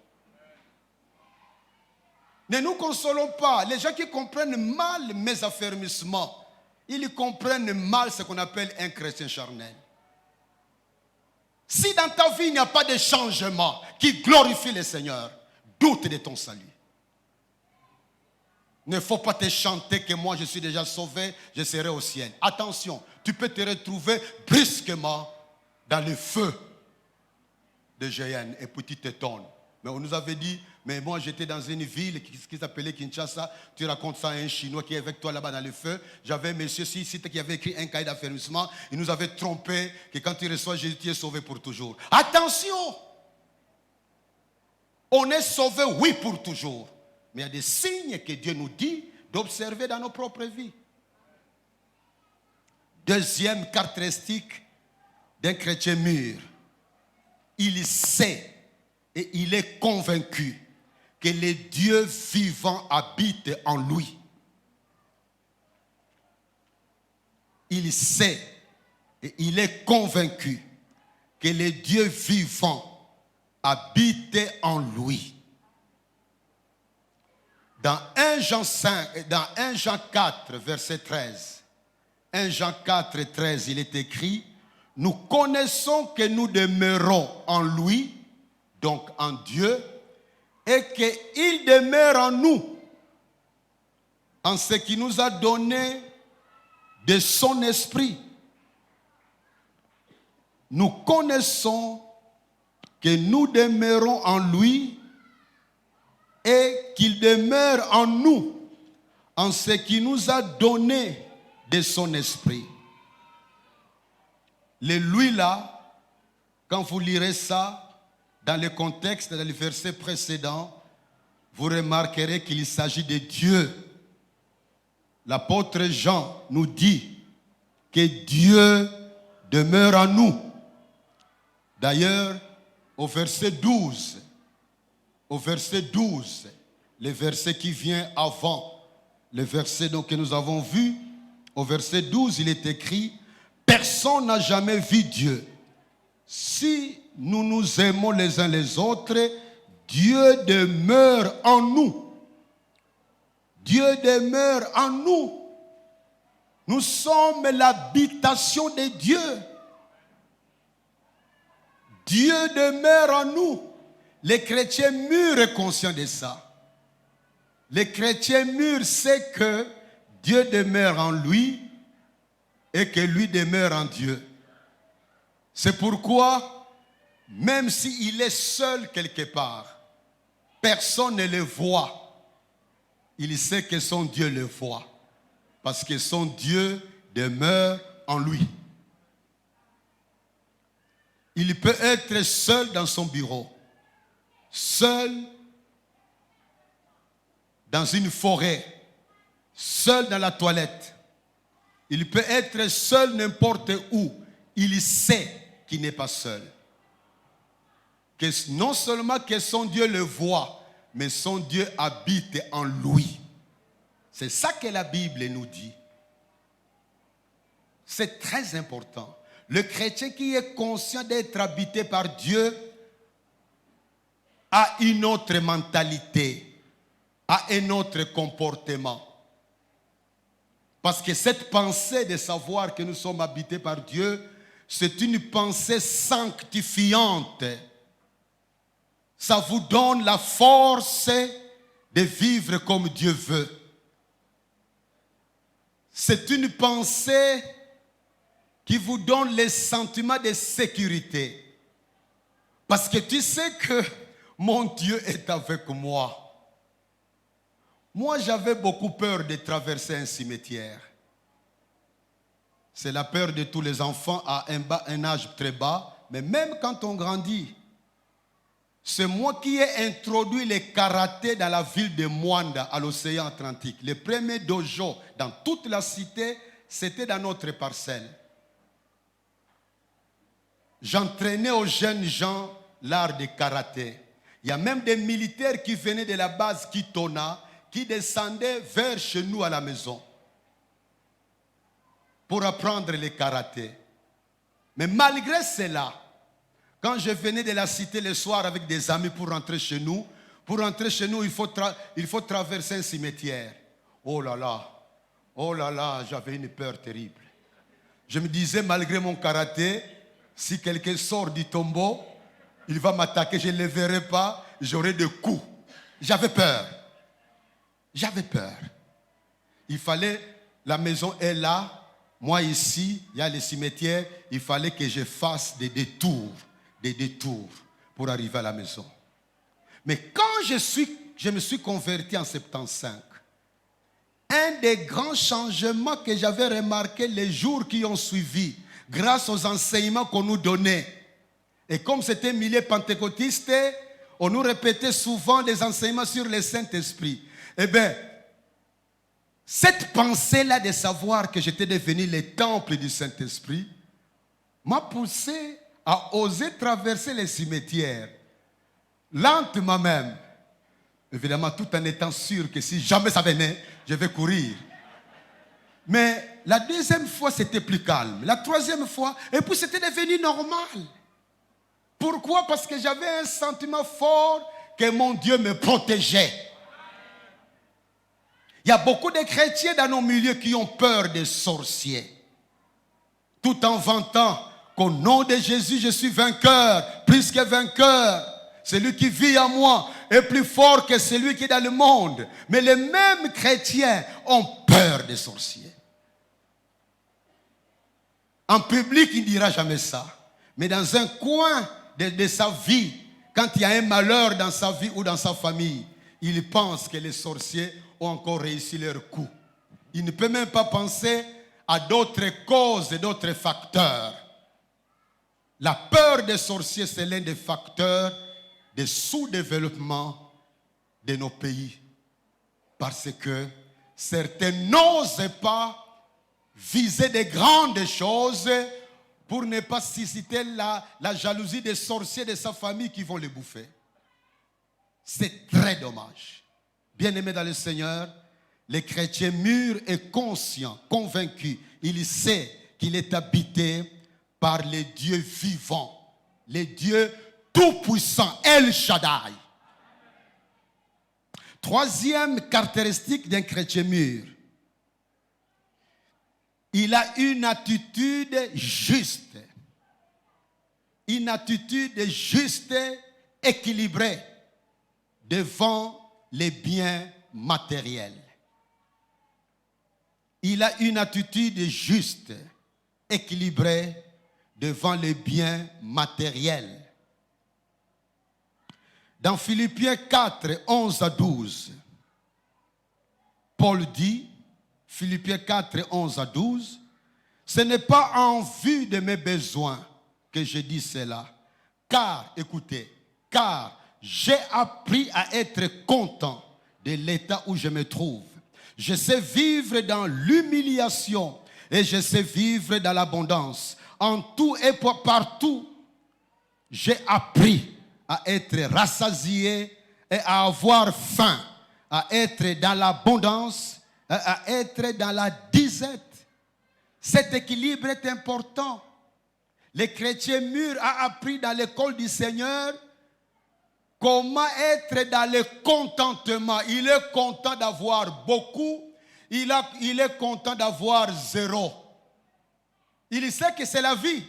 Ne nous consolons pas. Les gens qui comprennent mal mes affermissements, ils comprennent mal ce qu'on appelle un chrétien charnel. Si dans ta vie il n'y a pas de changement qui glorifie le Seigneur, doute de ton salut. Il ne faut pas te chanter que moi je suis déjà sauvé, je serai au ciel. Attention, tu peux te retrouver brusquement dans le feu de Géhenne et puis tu t'étonnes. Mais on nous avait dit, mais moi j'étais dans une ville qui s'appelait Kinshasa, tu racontes ça à un Chinois qui est avec toi là-bas dans le feu. J'avais un monsieur ici qui avait écrit un cahier d'affermissement, il nous avait trompé que quand tu reçois Jésus, tu es sauvé pour toujours. Attention! On est sauvé, oui, pour toujours. Mais il y a des signes que Dieu nous dit d'observer dans nos propres vies. Deuxième caractéristique d'un chrétien mûr, il sait et il est convaincu que le Dieu vivant habite en lui. Il sait et il est convaincu que le Dieu vivant habite en lui. Dans 1 Jean 4, verset 13, 1 Jean 4, 13, il est écrit, nous connaissons que nous demeurons en lui, donc en Dieu, et qu'il demeure en nous, en ce qui nous a donné de son esprit. Nous connaissons que nous demeurons en lui et qu'il demeure en nous, en ce qui nous a donné de son esprit. Le lui là, quand vous lirez ça, dans le contexte, dans le verset précédent, vous remarquerez qu'il s'agit de Dieu. L'apôtre Jean nous dit que Dieu demeure en nous. D'ailleurs, au verset 12, le verset qui vient avant, le verset donc que nous avons vu, au verset 12, il est écrit, personne n'a jamais vu Dieu. Si nous nous aimons les uns les autres, Dieu demeure en nous. Dieu demeure en nous. Nous sommes l'habitation de Dieu. Dieu demeure en nous. Les chrétiens mûrs est conscient de ça. Les chrétiens mûrs sait que Dieu demeure en lui et que lui demeure en Dieu. C'est pourquoi, même s'il est seul quelque part, personne ne le voit. Il sait que son Dieu le voit. Parce que son Dieu demeure en lui. Il peut être seul dans son bureau, seul dans une forêt, seul dans la toilette. Il peut être seul n'importe où. Il sait qu'il n'est pas seul. Que non seulement que son Dieu le voit, mais son Dieu habite en lui. C'est ça que la Bible nous dit. C'est très important. le chrétien qui est conscient d'être habité par Dieu a une autre mentalité, a un autre comportement. Parce que cette pensée de savoir que nous sommes habités par Dieu, c'est une pensée sanctifiante. Ça vous donne la force de vivre comme Dieu veut. C'est une pensée qui vous donne le sentiment de sécurité. Parce que tu sais que mon Dieu est avec moi. Moi, j'avais beaucoup peur de traverser un cimetière. C'est la peur de tous les enfants à un âge très bas. Mais même quand on grandit, c'est moi qui ai introduit le karaté dans la ville de Mwanda, à l'océan Atlantique. Le premier dojo dans toute la cité, c'était dans notre parcelle. J'entraînais aux jeunes gens l'art de karaté. Il y a même des militaires qui venaient de la base Kitona, qui descendaient vers chez nous à la maison pour apprendre le karaté. Mais malgré cela, quand je venais de la cité le soir avec des amis pour rentrer chez nous, il faut traverser un cimetière. Oh là là, j'avais une peur terrible. Je me disais, malgré mon karaté, si quelqu'un sort du tombeau, il va m'attaquer, je ne le verrai pas, j'aurai des coups. J'avais peur. Il fallait, la maison est là, moi ici, il y a le cimetière, il fallait que je fasse des détours pour arriver à la maison. Mais quand je me suis converti en 75, un des grands changements que j'avais remarqué les jours qui ont suivi, grâce aux enseignements qu'on nous donnait, et comme c'était un milieu pentecôtiste, on nous répétait souvent des enseignements sur le Saint-Esprit. Eh bien, cette pensée-là de savoir que j'étais devenu le temple du Saint-Esprit m'a poussé à oser traverser les cimetières, lentement même. Évidemment, tout en étant sûr que si jamais ça venait, je vais courir. Mais la deuxième fois, c'était plus calme. La troisième fois, et puis c'était devenu normal. Pourquoi? Parce que j'avais un sentiment fort que mon Dieu me protégeait. Il y a beaucoup de chrétiens dans nos milieux qui ont peur des sorciers. Tout en vantant qu'au nom de Jésus, je suis vainqueur, plus que vainqueur. Celui qui vit en moi est plus fort que celui qui est dans le monde. Mais les mêmes chrétiens ont peur des sorciers. En public, il ne dira jamais ça. Mais dans un coin de sa vie, quand il y a un malheur dans sa vie ou dans sa famille, il pense que les sorciers ont encore réussi leur coup. Il ne peut même pas penser à d'autres causes et d'autres facteurs. La peur des sorciers, c'est l'un des facteurs de sous-développement de nos pays. Parce que certains n'osent pas viser de grandes choses pour ne pas susciter la jalousie des sorciers de sa famille qui vont les bouffer. C'est très dommage. Bien-aimé dans le Seigneur, le chrétien mûr et conscient, convaincu, il sait qu'il est habité par les dieux vivants, les dieux tout-puissants, El Shaddai. Troisième caractéristique d'un chrétien mûr, il a une attitude juste. Une attitude juste, équilibrée devant les biens matériels. Il a une attitude juste, équilibrée devant les biens matériels. Dans Philippiens 4, 11 à 12, Paul dit, Philippiens 4, 11 à 12, ce n'est pas en vue de mes besoins que je dis cela, car, écoutez, car j'ai appris à être content de l'état où je me trouve. Je sais vivre dans l'humiliation et je sais vivre dans l'abondance. En tout et partout, j'ai appris à être rassasié et à avoir faim, à être dans l'abondance, à être dans la disette. Cet équilibre est important. le chrétien mûr a appris dans l'école du Seigneur comment être dans le contentement. Il est content d'avoir beaucoup, il est content d'avoir zéro. Il sait que c'est la vie.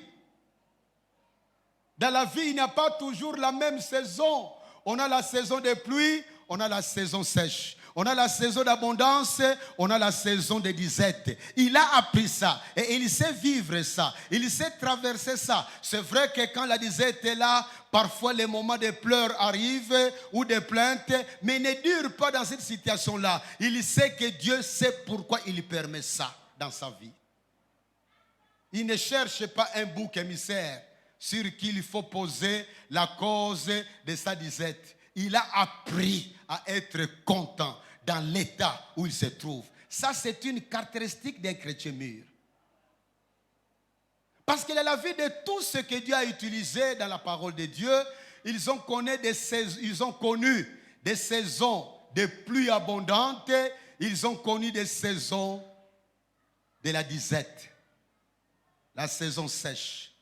Dans la vie, il n'y a pas toujours la même saison. On a la saison de pluie, on a la saison sèche. On a la saison d'abondance, on a la saison de disette. Il a appris ça et il sait vivre ça. Il sait traverser ça. C'est vrai que quand la disette est là, parfois les moments de pleurs arrivent ou de plaintes, mais il ne dure pas dans cette situation-là. Il sait que Dieu sait pourquoi il permet ça dans sa vie. Il ne cherche pas un bouc émissaire sur qui il faut poser la cause de sa disette. Il a appris à être content dans l'état où il se trouve. Ça, c'est une caractéristique d'un chrétien mûr. Parce que dans la vie de tout ce que Dieu a utilisé dans la parole de Dieu, ils ont connu des saisons de pluie abondante, ils ont connu des saisons de la disette. La saison sèche,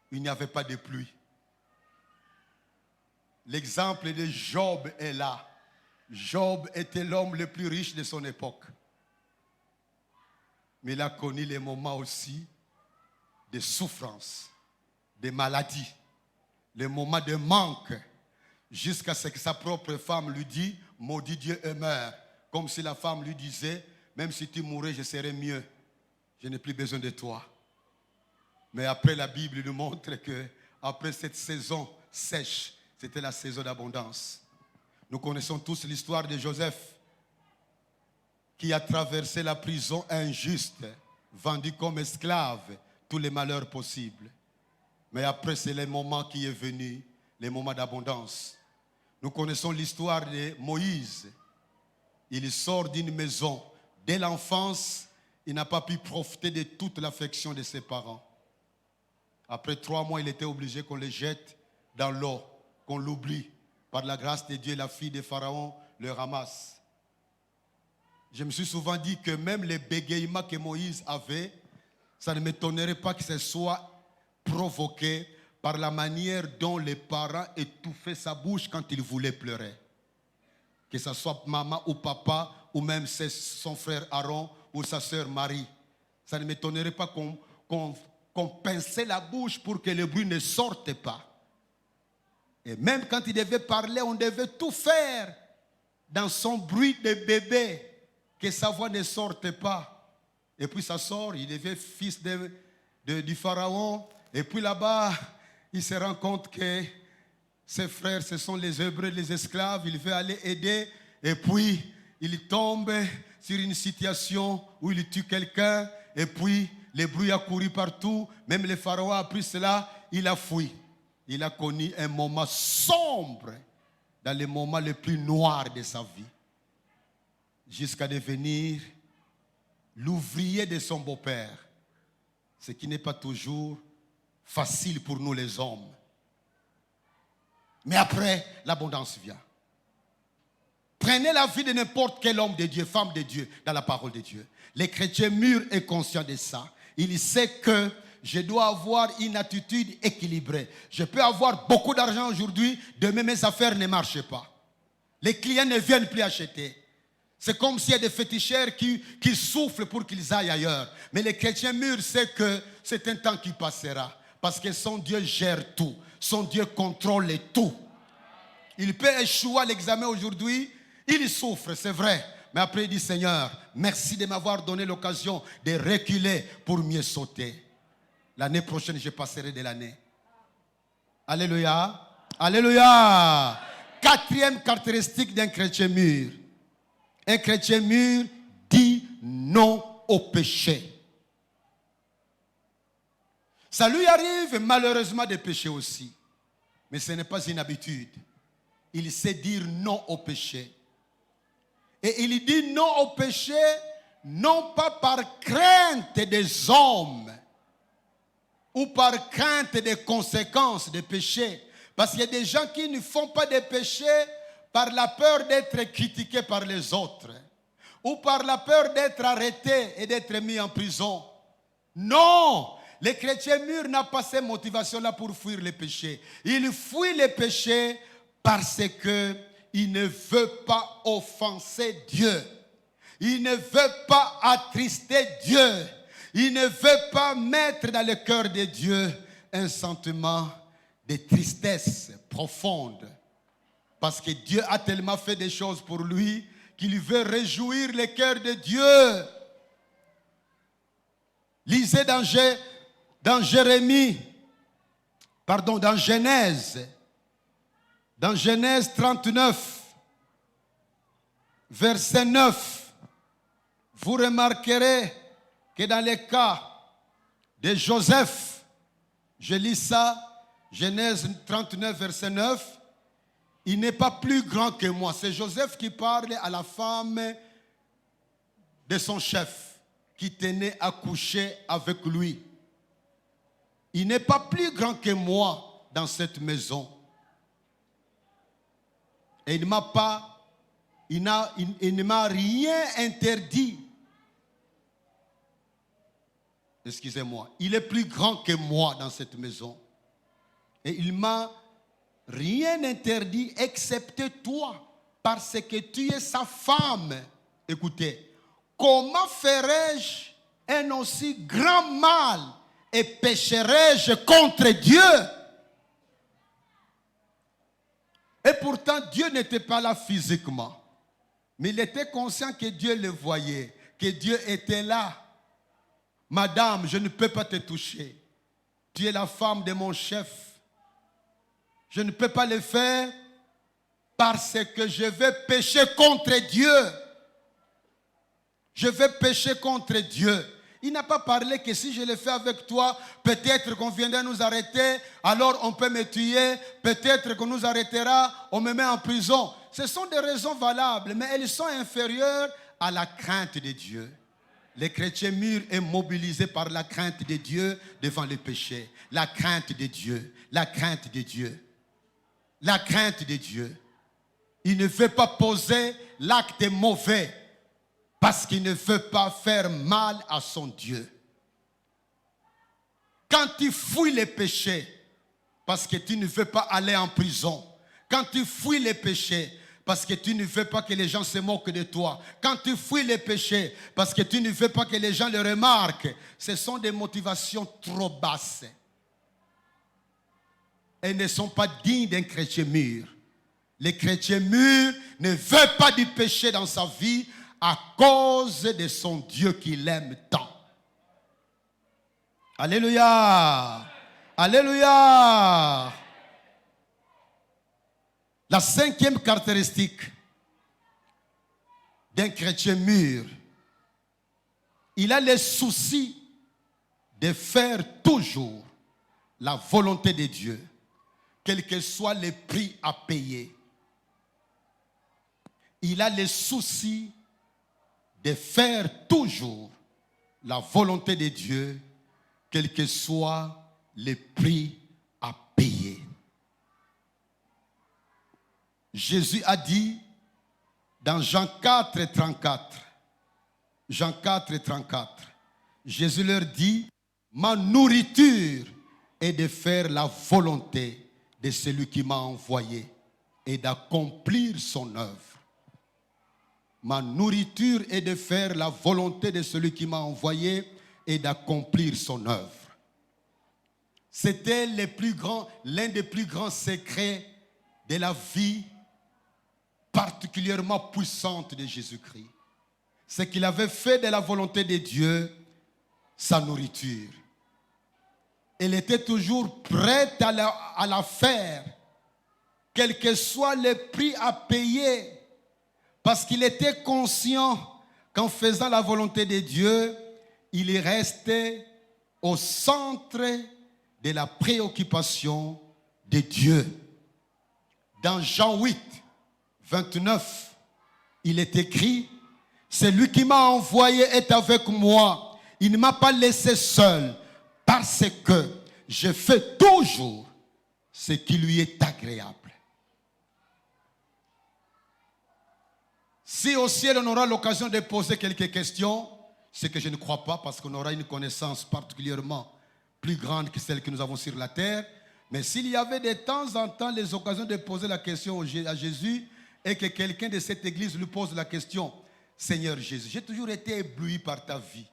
il n'y avait pas de pluie. L'exemple de Job est là. Job était l'homme le plus riche de son époque. Mais il a connu les moments aussi de souffrance, de maladie, les moments de manque, jusqu'à ce que sa propre femme lui dit, maudit Dieu et meurt. Comme si la femme lui disait, même si tu mourais, je serais mieux. Je n'ai plus besoin de toi. Mais après, la Bible nous montre que après cette saison sèche, c'était la saison d'abondance. Nous connaissons tous l'histoire de Joseph qui a traversé la prison injuste, vendu comme esclave, tous les malheurs possibles. Mais après, c'est le moment qui est venu, les moments d'abondance. Nous connaissons l'histoire de Moïse. Il sort d'une maison. Dès l'enfance, il n'a pas pu profiter de toute l'affection de ses parents. Après 3 mois, il était obligé qu'on le jette dans l'eau, qu'on l'oublie. Par la grâce de Dieu, la fille de Pharaon le ramasse. Je me suis souvent dit que même les bégaiements que Moïse avait, ça ne m'étonnerait pas que ce soit provoqué par la manière dont les parents étouffaient sa bouche quand il voulait pleurer. Que ce soit maman ou papa, ou même son frère Aaron ou sa sœur Marie. Ça ne m'étonnerait pas qu'on pinçait la bouche pour que le bruit ne sorte pas. Et même quand il devait parler, on devait tout faire dans son bruit de bébé, que sa voix ne sorte pas. Et puis ça sort, il devient fils du pharaon. Et puis là-bas, il se rend compte que ses frères, ce sont les Hébreux, les esclaves. Il veut aller aider. Et puis, il tombe sur une situation où il tue quelqu'un. Et puis, le bruit a couru partout. Même le pharaon a appris cela. Il a fui. Il a connu un moment sombre dans les moments les plus noirs de sa vie. Jusqu'à devenir l'ouvrier de son beau-père. Ce qui n'est pas toujours facile pour nous les hommes. Mais après, l'abondance vient. Prenez la vie de n'importe quel homme de Dieu, femme de Dieu, dans la parole de Dieu. Le chrétien mûr est conscient de ça. Il sait que je dois avoir une attitude équilibrée. Je peux avoir beaucoup d'argent aujourd'hui, demain mes affaires ne marchent pas. Les clients ne viennent plus acheter. C'est comme s'il y a des féticheurs qui soufflent pour qu'ils aillent ailleurs. Mais le chrétien mûr sait que c'est un temps qui passera. Parce que son Dieu gère tout. Son Dieu contrôle tout. Il peut échouer à l'examen aujourd'hui. Il souffre, c'est vrai. Mais après il dit, Seigneur, merci de m'avoir donné l'occasion de reculer pour mieux sauter. L'année prochaine, je passerai de l'année. Alléluia. Alléluia. 4e caractéristique d'un chrétien mûr. Un chrétien mûr dit non au péché. Ça lui arrive malheureusement de pécher aussi. Mais ce n'est pas une habitude. Il sait dire non au péché. Et il dit non au péché, non pas par crainte des hommes, ou par crainte des conséquences des péchés. Parce qu'il y a des gens qui ne font pas de péché par la peur d'être critiqués par les autres, ou par la peur d'être arrêtés et d'être mis en prison. Non, le chrétien mûr n'a pas ces motivations-là pour fuir les péchés. Il fuit les péchés parce qu'il ne veut pas offenser Dieu. Il ne veut pas attrister Dieu. Il ne veut pas mettre dans le cœur de Dieu un sentiment de tristesse profonde. Parce que Dieu a tellement fait des choses pour lui qu'il veut réjouir le cœur de Dieu. Lisez dans Genèse 39, verset 9, vous remarquerez que dans le cas de Joseph, je lis ça, Genèse 39, verset 9, il n'est pas plus grand que moi. C'est Joseph qui parle à la femme de son chef, qui tenait à coucher avec lui. Il n'est pas plus grand que moi dans cette maison. Et il ne m'a rien interdit. Excusez-moi. Il est plus grand que moi dans cette maison. Et il m'a rien interdit excepté toi, parce que tu es sa femme. Écoutez, comment ferais-je un aussi grand mal et pécherais-je contre Dieu? Et pourtant, Dieu n'était pas là physiquement. Mais il était conscient que Dieu le voyait, que Dieu était là. Madame, je ne peux pas te toucher. Tu es la femme de mon chef. Je ne peux pas le faire parce que je vais pécher contre Dieu. Je vais pécher contre Dieu. Il n'a pas parlé que si je le fais avec toi, peut-être qu'on viendra nous arrêter, alors on peut me tuer, peut-être qu'on nous arrêtera, on me met en prison. Ce sont des raisons valables, mais elles sont inférieures à la crainte de Dieu. Le chrétien mûr est mobilisé par la crainte de Dieu devant le péché. La crainte de Dieu, la crainte de Dieu. La crainte de Dieu. Il ne veut pas poser l'acte mauvais parce qu'il ne veut pas faire mal à son Dieu. Quand tu fuis les péchés parce que tu ne veux pas aller en prison, quand tu fuis les péchés parce que tu ne veux pas que les gens se moquent de toi, quand tu fuis les péchés parce que tu ne veux pas que les gens le remarquent, ce sont des motivations trop basses. Elles ne sont pas dignes d'un chrétien mûr. Le chrétien mûr ne veut pas du péché dans sa vie à cause de son Dieu qu'il aime tant. Alléluia! Alléluia! La cinquième caractéristique d'un chrétien mûr, il a le souci de faire toujours la volonté de Dieu, quel que soit le prix à payer. Il a le souci de faire toujours la volonté de Dieu, quel que soit le prix à payer. Jésus a dit dans Jean 4, 34, Jean 4, 34, Jésus leur dit, ma nourriture est de faire la volonté de celui qui m'a envoyé et d'accomplir son œuvre. Ma nourriture est de faire la volonté de celui qui m'a envoyé et d'accomplir son œuvre. C'était l'un des plus grands secrets de la vie particulièrement puissante de Jésus-Christ. C'est qu'il avait fait de la volonté de Dieu sa nourriture. Il était toujours prêt à la faire, quel que soit le prix à payer, parce qu'il était conscient qu'en faisant la volonté de Dieu, il restait au centre de la préoccupation de Dieu. Dans Jean 8, 29, il est écrit, « Celui qui m'a envoyé est avec moi. Il ne m'a pas laissé seul parce que je fais toujours ce qui lui est agréable. » Si au ciel on aura l'occasion de poser quelques questions, ce que je ne crois pas parce qu'on aura une connaissance particulièrement plus grande que celle que nous avons sur la terre. Mais s'il y avait de temps en temps les occasions de poser la question à Jésus et que quelqu'un de cette église lui pose la question, Seigneur Jésus, j'ai toujours été ébloui par ta vie.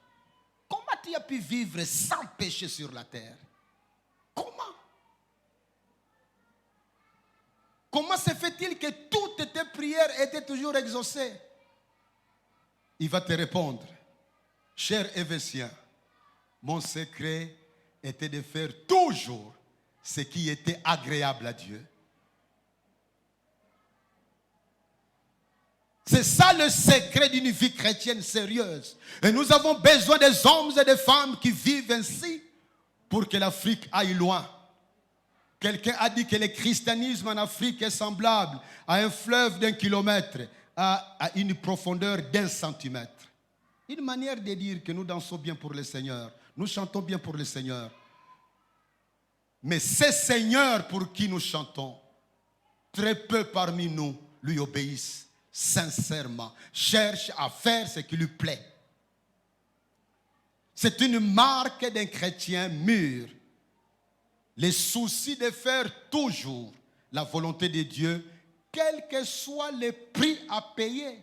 Comment tu as pu vivre sans péché sur la terre? Comment? Comment se fait-il que toutes tes prières étaient toujours exaucées? Il va te répondre, cher Éphésien, mon secret était de faire toujours ce qui était agréable à Dieu. C'est ça le secret d'une vie chrétienne sérieuse. Et nous avons besoin des hommes et des femmes qui vivent ainsi pour que l'Afrique aille loin. Quelqu'un a dit que le christianisme en Afrique est semblable à un fleuve d'1 kilomètre, à une profondeur d'1 centimètre. Une manière de dire que nous dansons bien pour le Seigneur, nous chantons bien pour le Seigneur. Mais ce Seigneur pour qui nous chantons, très peu parmi nous lui obéissent sincèrement, cherchent à faire ce qui lui plaît. C'est une marque d'un chrétien mûr. Les soucis de faire toujours la volonté de Dieu, quel que soit le prix à payer.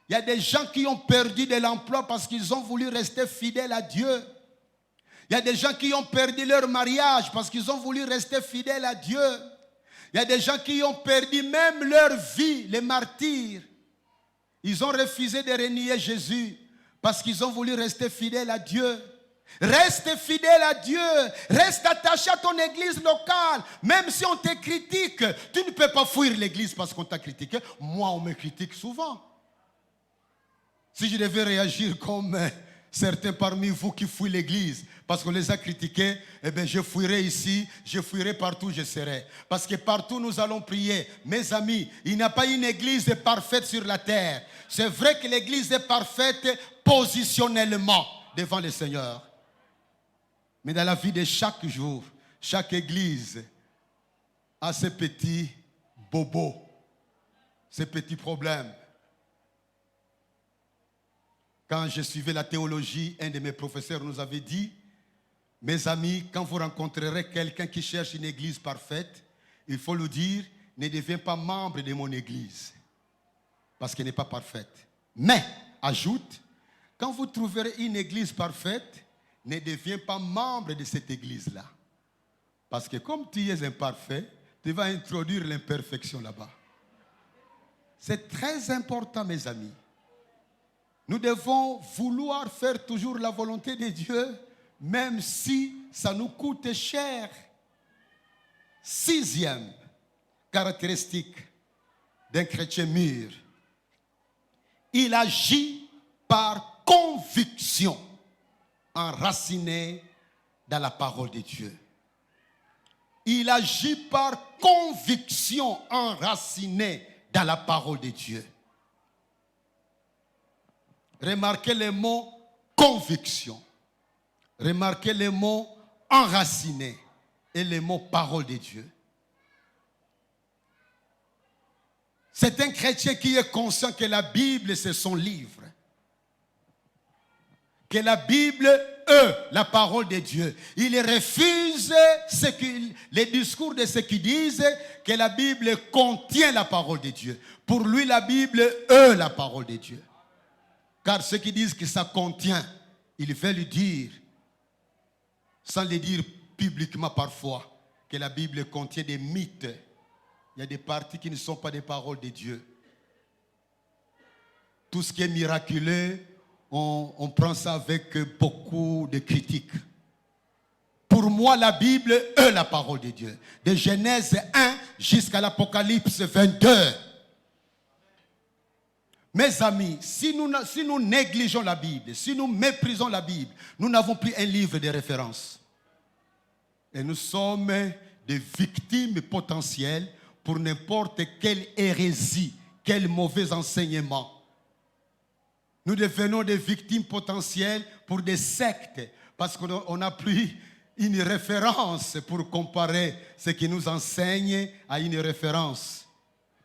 Il y a des gens qui ont perdu de l'emploi parce qu'ils ont voulu rester fidèles à Dieu. Il y a des gens qui ont perdu leur mariage parce qu'ils ont voulu rester fidèles à Dieu. Il y a des gens qui ont perdu même leur vie, les martyrs. Ils ont refusé de renier Jésus parce qu'ils ont voulu rester fidèles à Dieu. Reste fidèle à Dieu. Reste attaché à ton église locale. Même si on te critique, tu ne peux pas fuir l'église parce qu'on t'a critiqué. Moi, on me critique souvent. Si je devais réagir comme certains parmi vous qui fuient l'église parce qu'on les a critiqués, eh bien je fuirai ici, je fuirai partout où je serai. Parce que partout nous allons prier. Mes amis, il n'y a pas une église parfaite sur la terre. C'est vrai que l'église est parfaite positionnellement devant le Seigneur. Mais dans la vie de chaque jour, chaque église a ses petits bobos, ses petits problèmes. Quand je suivais la théologie, un de mes professeurs nous avait dit, mes amis, quand vous rencontrerez quelqu'un qui cherche une église parfaite, il faut lui dire, ne deviens pas membre de mon église, parce qu'elle n'est pas parfaite. Mais, ajoute, quand vous trouverez une église parfaite, ne deviens pas membre de cette église-là. Parce que comme tu es imparfait, tu vas introduire l'imperfection là-bas. C'est très important, mes amis. Nous devons vouloir faire toujours la volonté de Dieu, même si ça nous coûte cher. 6e caractéristique d'un chrétien mûr. Il agit par conviction, enraciné dans la parole de Dieu. Il agit par conviction, enraciné dans la parole de Dieu. Remarquez le mot conviction. Remarquez le mot enraciné et le mot parole de Dieu. C'est un chrétien qui est conscient que la Bible, c'est son livre. Que la Bible est la parole de Dieu. Il refuse les discours de ceux qui disent que la Bible contient la parole de Dieu. Pour lui, la Bible est la parole de Dieu. Car ceux qui disent que ça contient, il veut lui dire, sans le dire publiquement parfois, que la Bible contient des mythes. Il y a des parties qui ne sont pas des paroles de Dieu. Tout ce qui est miraculeux, on prend ça avec beaucoup de critiques. Pour moi, la Bible est la parole de Dieu. De Genèse 1 jusqu'à l'Apocalypse 22. Mes amis, si nous négligeons la Bible, si nous méprisons la Bible, nous n'avons plus un livre de référence. Et nous sommes des victimes potentielles pour n'importe quelle hérésie, quel mauvais enseignement. Nous devenons des victimes potentielles pour des sectes parce qu'on n'a plus une référence pour comparer ce qui nous enseigne à une référence.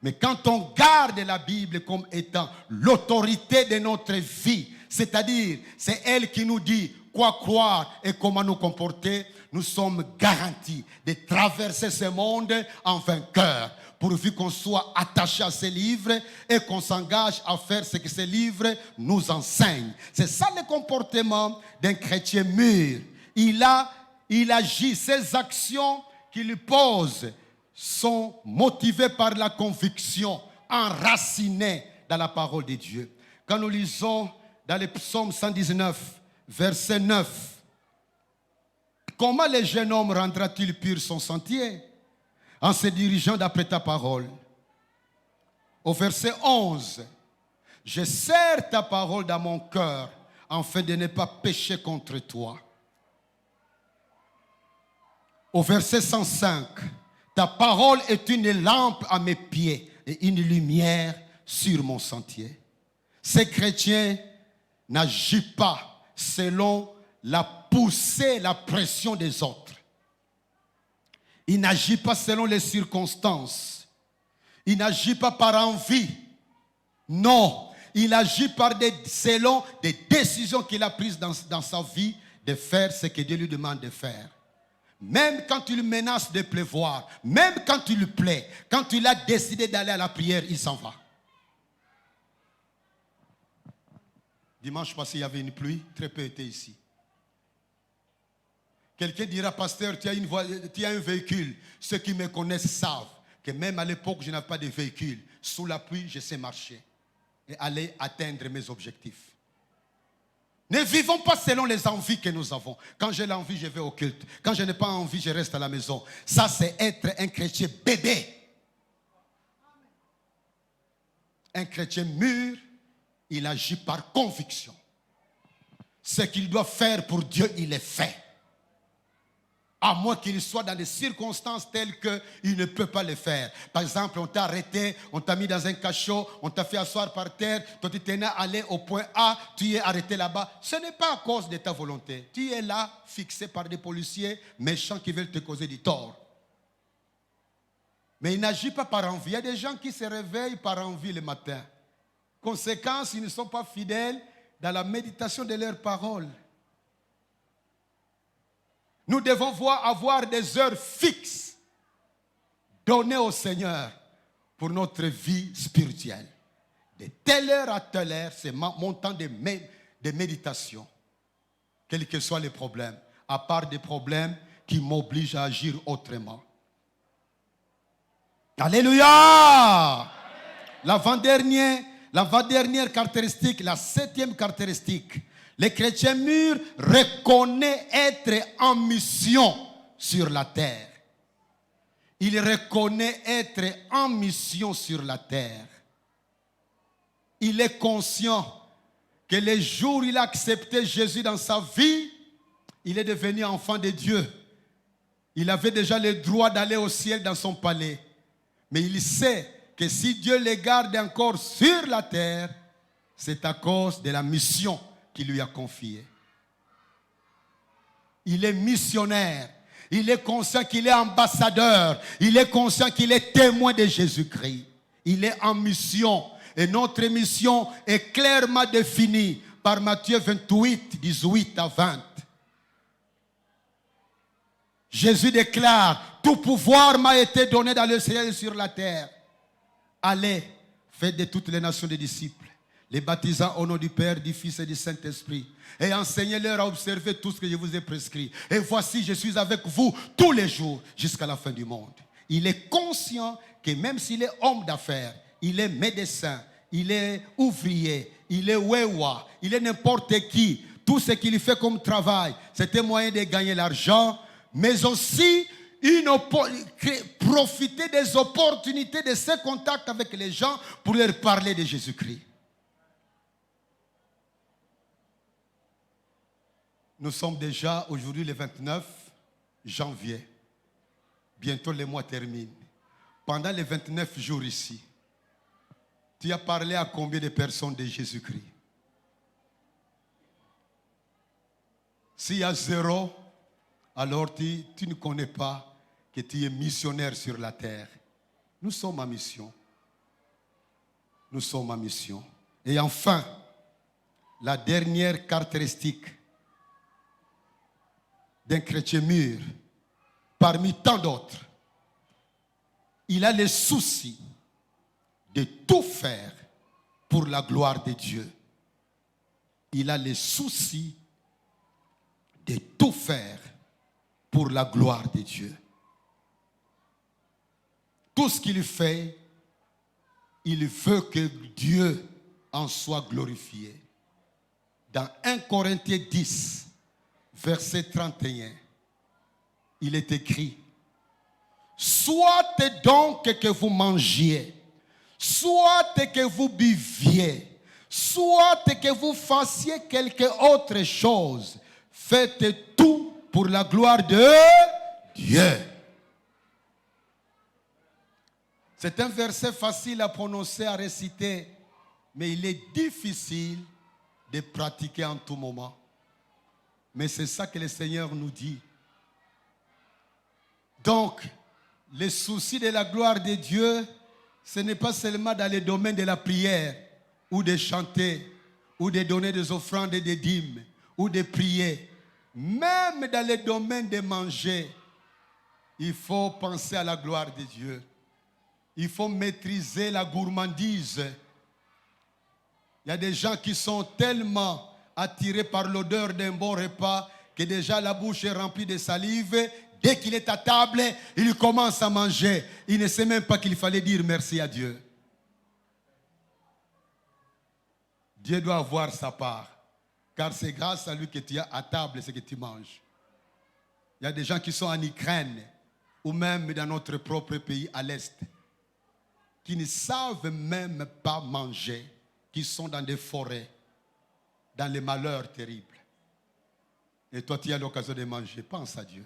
Mais quand on garde la Bible comme étant l'autorité de notre vie, c'est-à-dire c'est elle qui nous dit quoi croire et comment nous comporter, nous sommes garantis de traverser ce monde en vainqueur, pourvu qu'on soit attaché à ces livres et qu'on s'engage à faire ce que ces livres nous enseignent. C'est ça le comportement d'un chrétien mûr. Il agit, ses actions qu'il pose sont motivées par la conviction, enracinées dans la parole de Dieu. Quand nous lisons dans le psaume 119, verset 9, comment le jeune homme rendra-t-il pur son sentier? En se dirigeant d'après ta parole. Au verset 11, je serre ta parole dans mon cœur afin de ne pas pécher contre toi. Au verset 105, ta parole est une lampe à mes pieds et une lumière sur mon sentier. Ces chrétiens n'agissent pas selon la poussée, la pression des autres. Il n'agit pas selon les circonstances. Il n'agit pas par envie. Non, il agit selon des décisions qu'il a prises dans sa vie de faire ce que Dieu lui demande de faire. Même quand il menace de pleuvoir, même quand il plaît, quand il a décidé d'aller à la prière, il s'en va. Dimanche passé, il y avait une pluie, très peu était ici. Quelqu'un dira, pasteur, tu as un véhicule. Ceux qui me connaissent savent que même à l'époque, je n'avais pas de véhicule. Sous la pluie, je sais marcher et aller atteindre mes objectifs. Ne vivons pas selon les envies que nous avons. Quand j'ai l'envie, je vais au culte. Quand je n'ai pas envie, je reste à la maison. Ça, c'est être un chrétien bébé. Un chrétien mûr, il agit par conviction. Ce qu'il doit faire pour Dieu, il est fait. À moins qu'il soit dans des circonstances telles qu'il ne peut pas le faire. Par exemple, on t'a arrêté, on t'a mis dans un cachot, on t'a fait asseoir par terre, toi tu t'es allé au point A, tu es arrêté là-bas. Ce n'est pas à cause de ta volonté. Tu es là, fixé par des policiers méchants qui veulent te causer du tort. Mais il n'agit pas par envie. Il y a des gens qui se réveillent par envie le matin. Conséquence, ils ne sont pas fidèles dans la méditation de leurs paroles. Nous devons avoir des heures fixes données au Seigneur pour notre vie spirituelle. De telle heure à telle heure, c'est mon temps de méditation. Quels que soient les problèmes, à part des problèmes qui m'obligent à agir autrement. Alléluia! L'avant-dernière caractéristique, la 7e caractéristique. Le chrétien mûr reconnaît être en mission sur la terre. Il reconnaît être en mission sur la terre. Il est conscient que le jour où il a accepté Jésus dans sa vie, il est devenu enfant de Dieu. Il avait déjà le droit d'aller au ciel dans son palais. Mais il sait que si Dieu le garde encore sur la terre, c'est à cause de la mission qu'il lui a confiée. Il est missionnaire. Il est conscient qu'il est ambassadeur. Il est conscient qu'il est témoin de Jésus-Christ. Il est en mission. Et notre mission est clairement définie par Matthieu 28, 18 à 20. Jésus déclare, tout pouvoir m'a été donné dans le ciel et sur la terre. Allez, faites de toutes les nations des disciples, les baptisant au nom du Père, du Fils et du Saint-Esprit, et enseignez-leur à observer tout ce que je vous ai prescrit. Et voici, je suis avec vous tous les jours jusqu'à la fin du monde. Il est conscient que même s'il est homme d'affaires, il est médecin, il est ouvrier, il est wewa, il est n'importe qui. Tout ce qu'il fait comme travail, c'est un moyen de gagner l'argent, mais aussi profiter des opportunités de ses contacts avec les gens pour leur parler de Jésus-Christ. Nous sommes déjà aujourd'hui le 29 janvier. Bientôt les mois terminent. Pendant les 29 jours ici, tu as parlé à combien de personnes de Jésus-Christ? S'il y a 0, alors tu ne connais pas que tu es missionnaire sur la terre. Nous sommes en mission. Nous sommes en mission. Et enfin, la dernière caractéristique d'un chrétien mûr, parmi tant d'autres, il a le souci de tout faire pour la gloire de Dieu. Il a le souci de tout faire pour la gloire de Dieu. Tout ce qu'il fait, il veut que Dieu en soit glorifié. Dans 1 Corinthiens 10, verset 31, il est écrit: soit donc que vous mangiez, soit que vous buviez, soit que vous fassiez quelque autre chose, faites tout pour la gloire de Dieu. C'est un verset facile à prononcer, à réciter, mais il est difficile de pratiquer en tout moment. Mais c'est ça que le Seigneur nous dit. Donc, le souci de la gloire de Dieu, ce n'est pas seulement dans le domaine de la prière, ou de chanter, ou de donner des offrandes et des dîmes, ou de prier. Même dans le domaine de manger, il faut penser à la gloire de Dieu. Il faut maîtriser la gourmandise. Il y a des gens qui sont tellement attirés par l'odeur d'un bon repas que déjà la bouche est remplie de salive. Dès qu'il est à table, il commence à manger. Il ne sait même pas qu'il fallait dire merci à Dieu. Dieu doit avoir sa part. Car c'est grâce à lui que tu as à table ce que tu manges. Il y a des gens qui sont en Ukraine ou même dans notre propre pays à l'Est, qui ne savent même pas manger, qui sont dans des forêts, dans les malheurs terribles. Et toi, tu as l'occasion de manger. Pense à Dieu.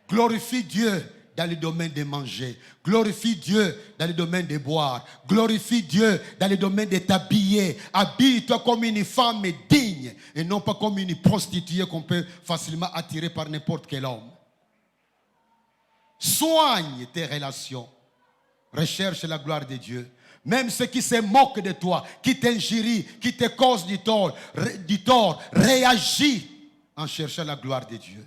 Glorifie Dieu dans le domaine de manger. Glorifie Dieu dans le domaine de boire. Glorifie Dieu dans le domaine de t'habiller. Habille-toi comme une femme digne et non pas comme une prostituée qu'on peut facilement attirer par n'importe quel homme. Soigne tes relations. Recherche la gloire de Dieu. Même ceux qui se moquent de toi, qui t'injurient, qui te causent du tort, réagis en cherchant la gloire de Dieu.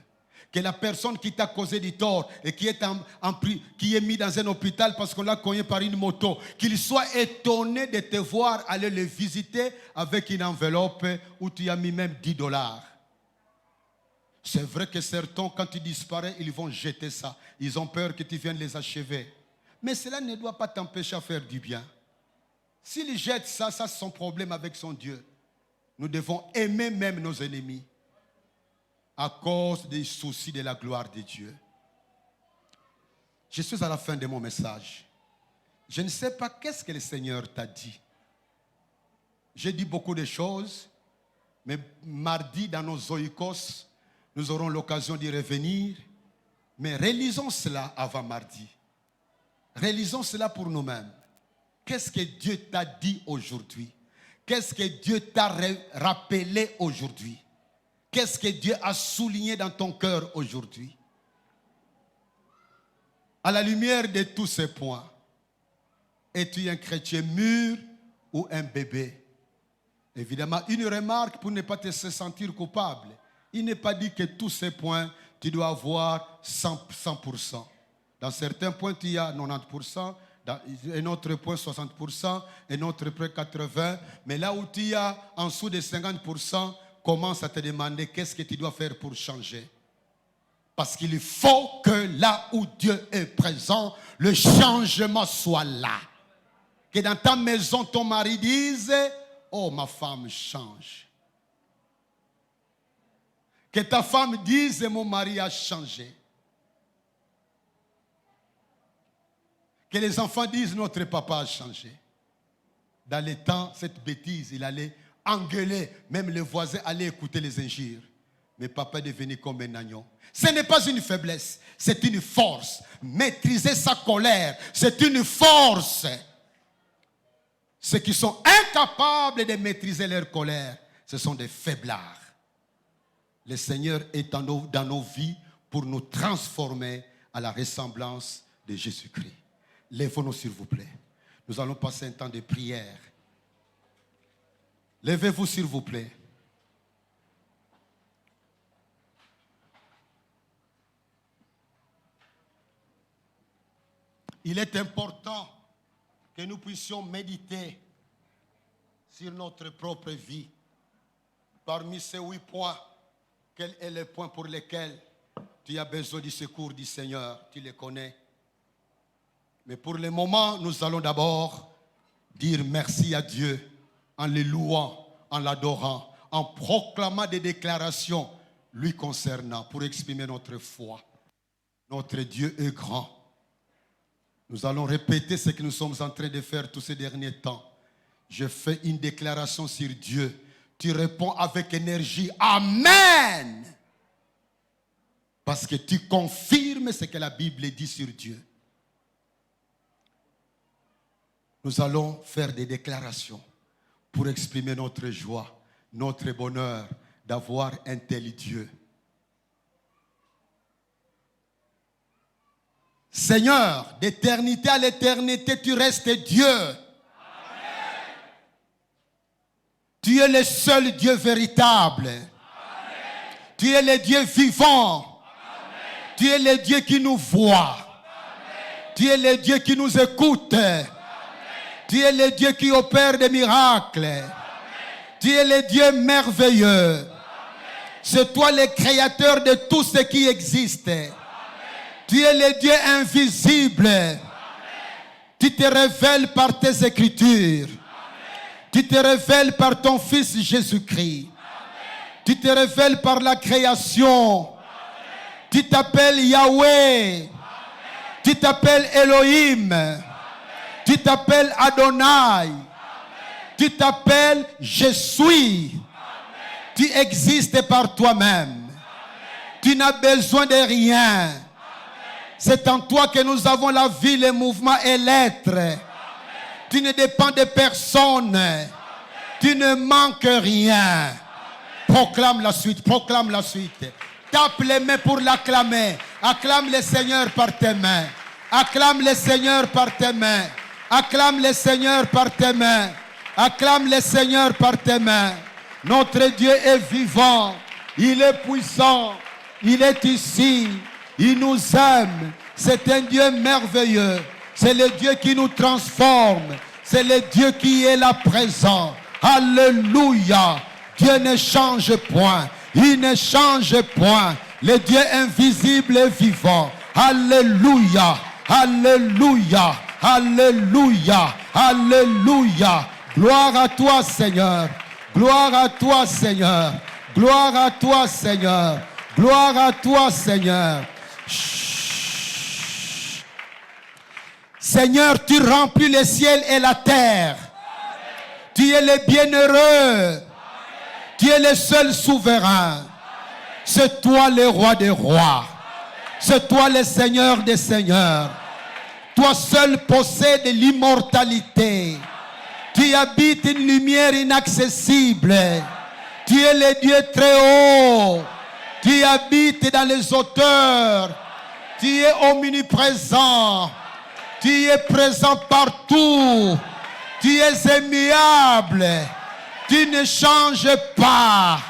Que la personne qui t'a causé du tort et qui est mis dans un hôpital parce qu'on l'a cogné par une moto, qu'il soit étonné de te voir aller le visiter avec une enveloppe où tu as mis même $10. C'est vrai que certains, quand tu disparais, ils vont jeter ça. Ils ont peur que tu viennes les achever. Mais cela ne doit pas t'empêcher à faire du bien. S'il jette ça, c'est son problème avec son Dieu. Nous devons aimer même nos ennemis à cause des soucis de la gloire de Dieu. Je suis à la fin de mon message. Je ne sais pas qu'est-ce que le Seigneur t'a dit. J'ai dit beaucoup de choses, mais mardi dans nos oikos, nous aurons l'occasion d'y revenir. Mais relisons cela avant mardi. Relisons cela pour nous-mêmes. Qu'est-ce que Dieu t'a dit aujourd'hui? Qu'est-ce que Dieu t'a rappelé aujourd'hui? Qu'est-ce que Dieu a souligné dans ton cœur aujourd'hui? À la lumière de tous ces points, es-tu un chrétien mûr ou un bébé? Évidemment, une remarque pour ne pas te sentir coupable. Il n'est pas dit que tous ces points, tu dois avoir 100%. Dans certains points, tu as 90%, dans un autre point 60%, un autre point 80%. Mais là où tu as en dessous de 50%, commence à te demander qu'est-ce que tu dois faire pour changer. Parce qu'il faut que là où Dieu est présent, le changement soit là. Que dans ta maison, ton mari dise, oh, ma femme change. Que ta femme dise, mon mari a changé. Que les enfants disent, notre papa a changé. Dans les temps, cette bêtise, il allait engueuler, même les voisins allaient écouter les injures. Mais papa est devenu comme un agneau. Ce n'est pas une faiblesse, c'est une force. Maîtriser sa colère, c'est une force. Ceux qui sont incapables de maîtriser leur colère, ce sont des faiblards. Le Seigneur est dans nos vies pour nous transformer à la ressemblance de Jésus-Christ. Lèvons-nous s'il vous plaît. Nous allons passer un temps de prière. Levez-vous s'il vous plaît. Il est important que nous puissions méditer sur notre propre vie. Parmi ces 8 points, quel est le point pour lesquels tu as besoin du secours du Seigneur? Tu les connais. Mais pour le moment, nous allons d'abord dire merci à Dieu en le louant, en l'adorant, en proclamant des déclarations lui concernant pour exprimer notre foi. Notre Dieu est grand. Nous allons répéter ce que nous sommes en train de faire tous ces derniers temps. Je fais une déclaration sur Dieu. Tu réponds avec énergie. Amen. Parce que tu confirmes ce que la Bible dit sur Dieu. Nous allons faire des déclarations pour exprimer notre joie, notre bonheur d'avoir un tel Dieu. Seigneur, d'éternité à l'éternité, tu restes Dieu. Amen. Tu es le seul Dieu véritable. Amen. Tu es le Dieu vivant. Amen. Tu es le Dieu qui nous voit. Amen. Tu es le Dieu qui nous écoute. Amen. Tu es le Dieu qui opère des miracles. Amen. Tu es le Dieu merveilleux. Amen. C'est toi le créateur de tout ce qui existe. Amen. Tu es le Dieu invisible. Amen. Tu te révèles par tes écritures. Amen. Tu te révèles par ton Fils Jésus-Christ. Amen. Tu te révèles par la création. Amen. Tu t'appelles Yahweh. Amen. Tu t'appelles Elohim. Amen. Tu t'appelles Adonai. Amen. Tu t'appelles Je suis. Amen. Tu existes par toi-même. Amen. Tu n'as besoin de rien. Amen. C'est en toi que nous avons la vie, le mouvement et l'être. Amen. Tu ne dépends de personne. Amen. Tu ne manques rien. Amen. Proclame la suite, proclame la suite. Tape les mains pour l'acclamer. Acclame le Seigneur par tes mains. Acclame le Seigneur par tes mains. Acclame le Seigneur par tes mains. Acclame le Seigneur par tes mains. Notre Dieu est vivant. Il est puissant. Il est ici. Il nous aime. C'est un Dieu merveilleux. C'est le Dieu qui nous transforme. C'est le Dieu qui est là présent. Alléluia. Dieu ne change point. Il ne change point. Le Dieu invisible est vivant. Alléluia. Alléluia. Alléluia. Alléluia. Gloire à toi, Seigneur. Gloire à toi, Seigneur. Gloire à toi, Seigneur. Gloire à toi, Seigneur. Chut. Seigneur, tu remplis le ciel et la terre. Amen. Tu es le bienheureux. Amen. Tu es le seul souverain. Amen. C'est toi le roi des rois. Amen. C'est toi le Seigneur des seigneurs. Amen. Toi seul possèdes l'immortalité. Amen. Tu habites une lumière inaccessible. Amen. Tu es le Dieu très haut. Amen. Tu habites dans les hauteurs. Amen. Tu es omniprésent. Amen. Tu es présent partout. Amen. Tu es aimable. Amen. Tu ne changes pas. Amen.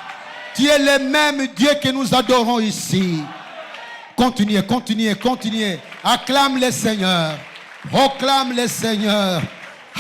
Tu es le même Dieu que nous adorons ici. Continuez, continuez, continuez. Acclame le Seigneur. Proclame le Seigneur.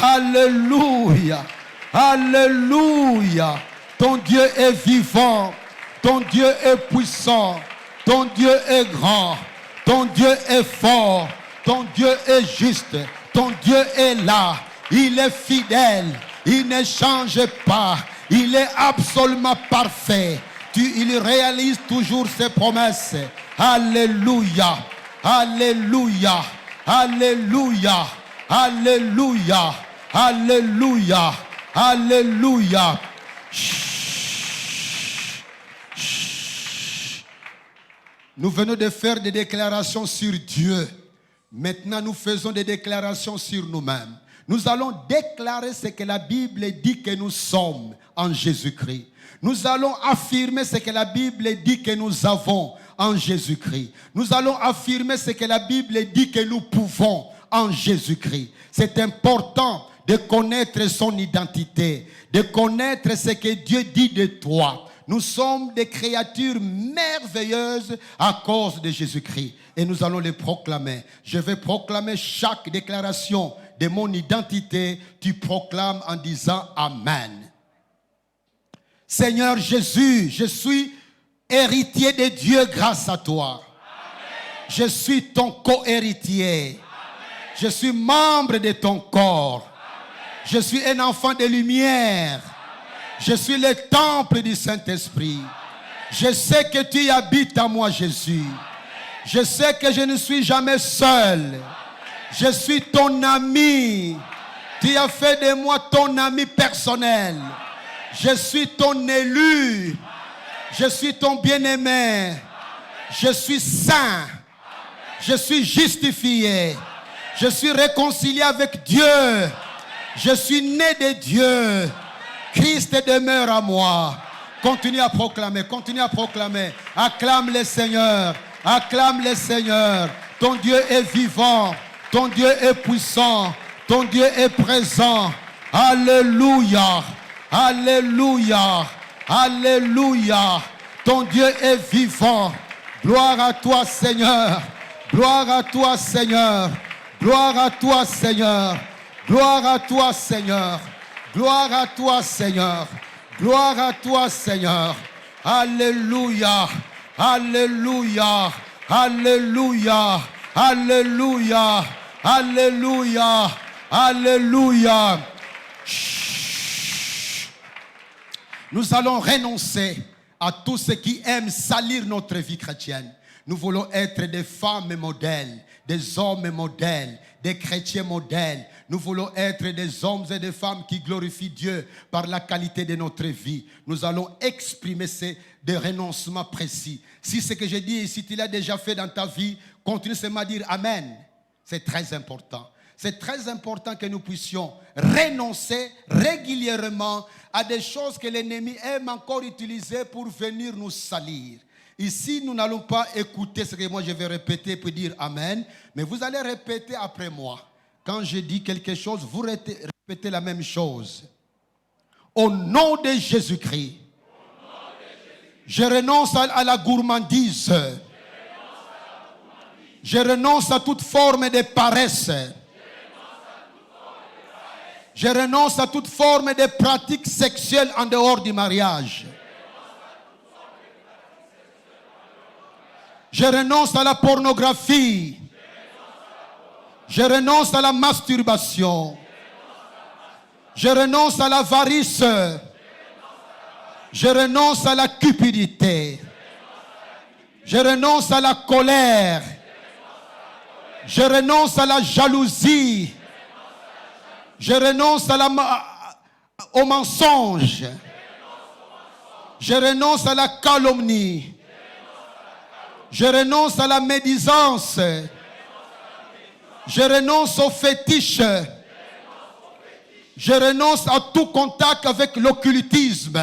Alléluia. Alléluia. Ton Dieu est vivant. Ton Dieu est puissant. Ton Dieu est grand. Ton Dieu est fort. Ton Dieu est juste. Ton Dieu est là. Il est fidèle. Il ne change pas. Il est absolument parfait. Il réalise toujours ses promesses. Alléluia. Alléluia. Alléluia. Alléluia. Alléluia. Alléluia. Nous venons de faire des déclarations sur Dieu. Maintenant, nous faisons des déclarations sur nous-mêmes. Nous allons déclarer ce que la Bible dit que nous sommes en Jésus-Christ. Nous allons affirmer ce que la Bible dit que nous avons en Jésus-Christ. Nous allons affirmer ce que la Bible dit que nous pouvons en Jésus-Christ. C'est important de connaître son identité, de connaître ce que Dieu dit de toi. Nous sommes des créatures merveilleuses à cause de Jésus-Christ. Et nous allons les proclamer. Je vais proclamer chaque déclaration de mon identité. Tu proclames en disant Amen. Seigneur Jésus, je suis héritier de Dieu grâce à toi. Amen. Je suis ton co-héritier. Amen. Je suis membre de ton corps. Amen. Je suis un enfant de lumière. Amen. Je suis le temple du Saint-Esprit. Amen. Je sais que tu habites en moi, Jésus. Amen. Je sais que je ne suis jamais seul. Amen. Je suis ton ami. Amen. Tu as fait de moi ton ami personnel. Amen. Je suis ton élu. Amen. Je suis ton bien-aimé. Amen. Je suis saint. Amen. Je suis justifié. Amen. Je suis réconcilié avec Dieu. Amen. Je suis né de Dieu. Amen. Christ demeure à moi. Continue à proclamer, continue à proclamer. Acclame le Seigneur. Acclame le Seigneur. Ton Dieu est vivant. Ton Dieu est puissant. Ton Dieu est présent. Alléluia. Alléluia. Alléluia. Ton Dieu est vivant. Gloire à toi, Seigneur. Gloire à toi, Seigneur. Gloire à toi, Seigneur. Gloire à toi, Seigneur. Gloire à toi, Seigneur. Gloire à toi, Seigneur. Alléluia. Alléluia. Alléluia. Alléluia. Alléluia. Alléluia. Nous allons renoncer à tout ce qui aime salir notre vie chrétienne. Nous voulons être des femmes modèles, des hommes modèles, des chrétiens modèles. Nous voulons être des hommes et des femmes qui glorifient Dieu par la qualité de notre vie. Nous allons exprimer des renoncements précis. Si ce que je dis, si tu l'as déjà fait dans ta vie, continue seulement à dire Amen. C'est très important. C'est très important que nous puissions renoncer régulièrement à des choses que l'ennemi aime encore utiliser pour venir nous salir. Ici, nous n'allons pas écouter ce que moi je vais répéter pour dire Amen, mais vous allez répéter après moi. Quand je dis quelque chose, vous répétez la même chose. Au nom de Jésus-Christ, je renonce à la gourmandise. Je renonce à toute forme de paresse. Je renonce à toute forme de pratique sexuelle en dehors du mariage. Je renonce à la pornographie. Je renonce à la masturbation. Je renonce à l'avarice. Je renonce à la cupidité. Je renonce à la colère. Je renonce à la jalousie. Je renonce au mensonge. Je renonce à la calomnie. Je renonce à la médisance. Je renonce au fétiche. Je renonce à tout contact avec l'occultisme.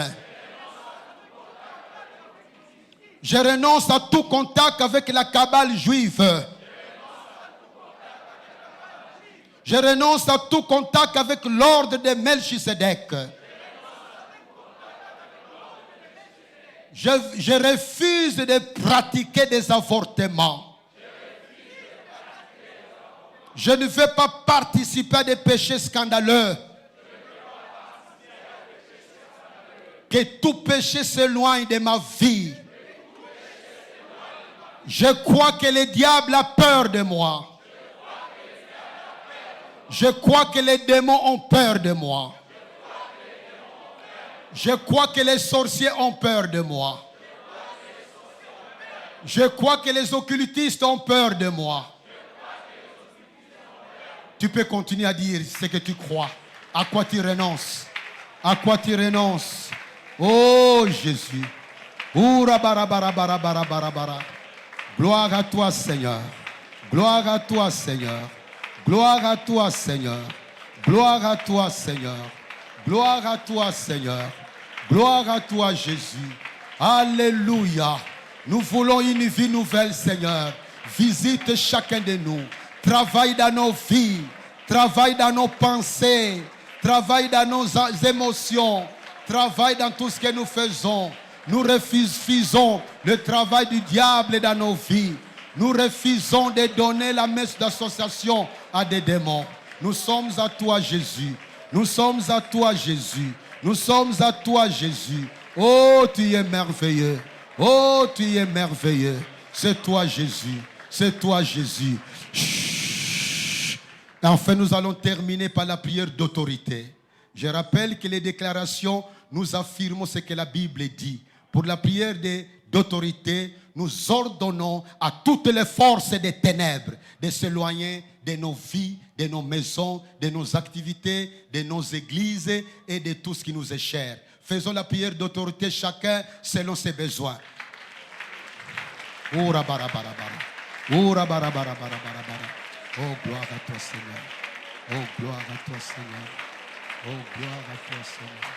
Je renonce à tout contact avec la cabale juive. Je renonce à tout contact avec l'ordre de Melchisedec. Je refuse de pratiquer des avortements. Je ne veux pas participer à des péchés scandaleux. Que tout péché s'éloigne de ma vie. Je crois que le diable a peur de moi. Je crois que les démons ont peur de moi. Je crois que les sorciers ont peur de moi. Je crois que les occultistes ont peur de moi. Tu peux continuer à dire ce que tu crois. À quoi tu renonces. À quoi tu renonces. Oh Jésus. Gloire à toi Seigneur. Gloire à toi Seigneur. Gloire à toi Seigneur. Gloire à toi Seigneur. Gloire à toi Seigneur. Gloire à toi Jésus. Alléluia. Nous voulons une vie nouvelle Seigneur. Visite chacun de nous. Travaille dans nos vies. Travaille dans nos pensées. Travaille dans nos émotions. Travaille dans tout ce que nous faisons. Nous refusons le travail du diable dans nos vies. Nous refusons de donner la messe d'association à des démons. Nous sommes à toi, Jésus. Nous sommes à toi, Jésus. Nous sommes à toi, Jésus. Oh, tu es merveilleux. Oh, tu es merveilleux. C'est toi, Jésus. C'est toi, Jésus. Chut. Enfin, nous allons terminer par la prière d'autorité. Je rappelle que les déclarations, nous affirmons ce que la Bible dit. Pour la prière d'autorité, nous ordonnons à toutes les forces des ténèbres de s'éloigner de nos vies, de nos maisons, de nos activités, de nos églises et de tout ce qui nous est cher. Faisons la prière d'autorité chacun selon ses besoins. Ora bara bara bara. Ora bara bara bara bara bara. Oh, gloire à toi, Seigneur. Oh, gloire à toi, Seigneur. Oh, gloire à toi, Seigneur.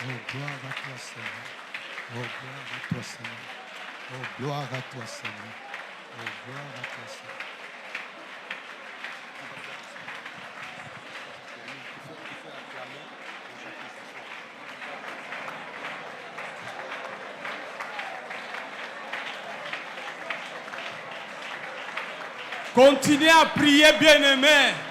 Oh, gloire à toi, Seigneur. Oh, gloire à toi, Seigneur. Oh, gloire à toi, Seigneur. Oh, gloire à toi, Seigneur. Continuez à prier, bien-aimés.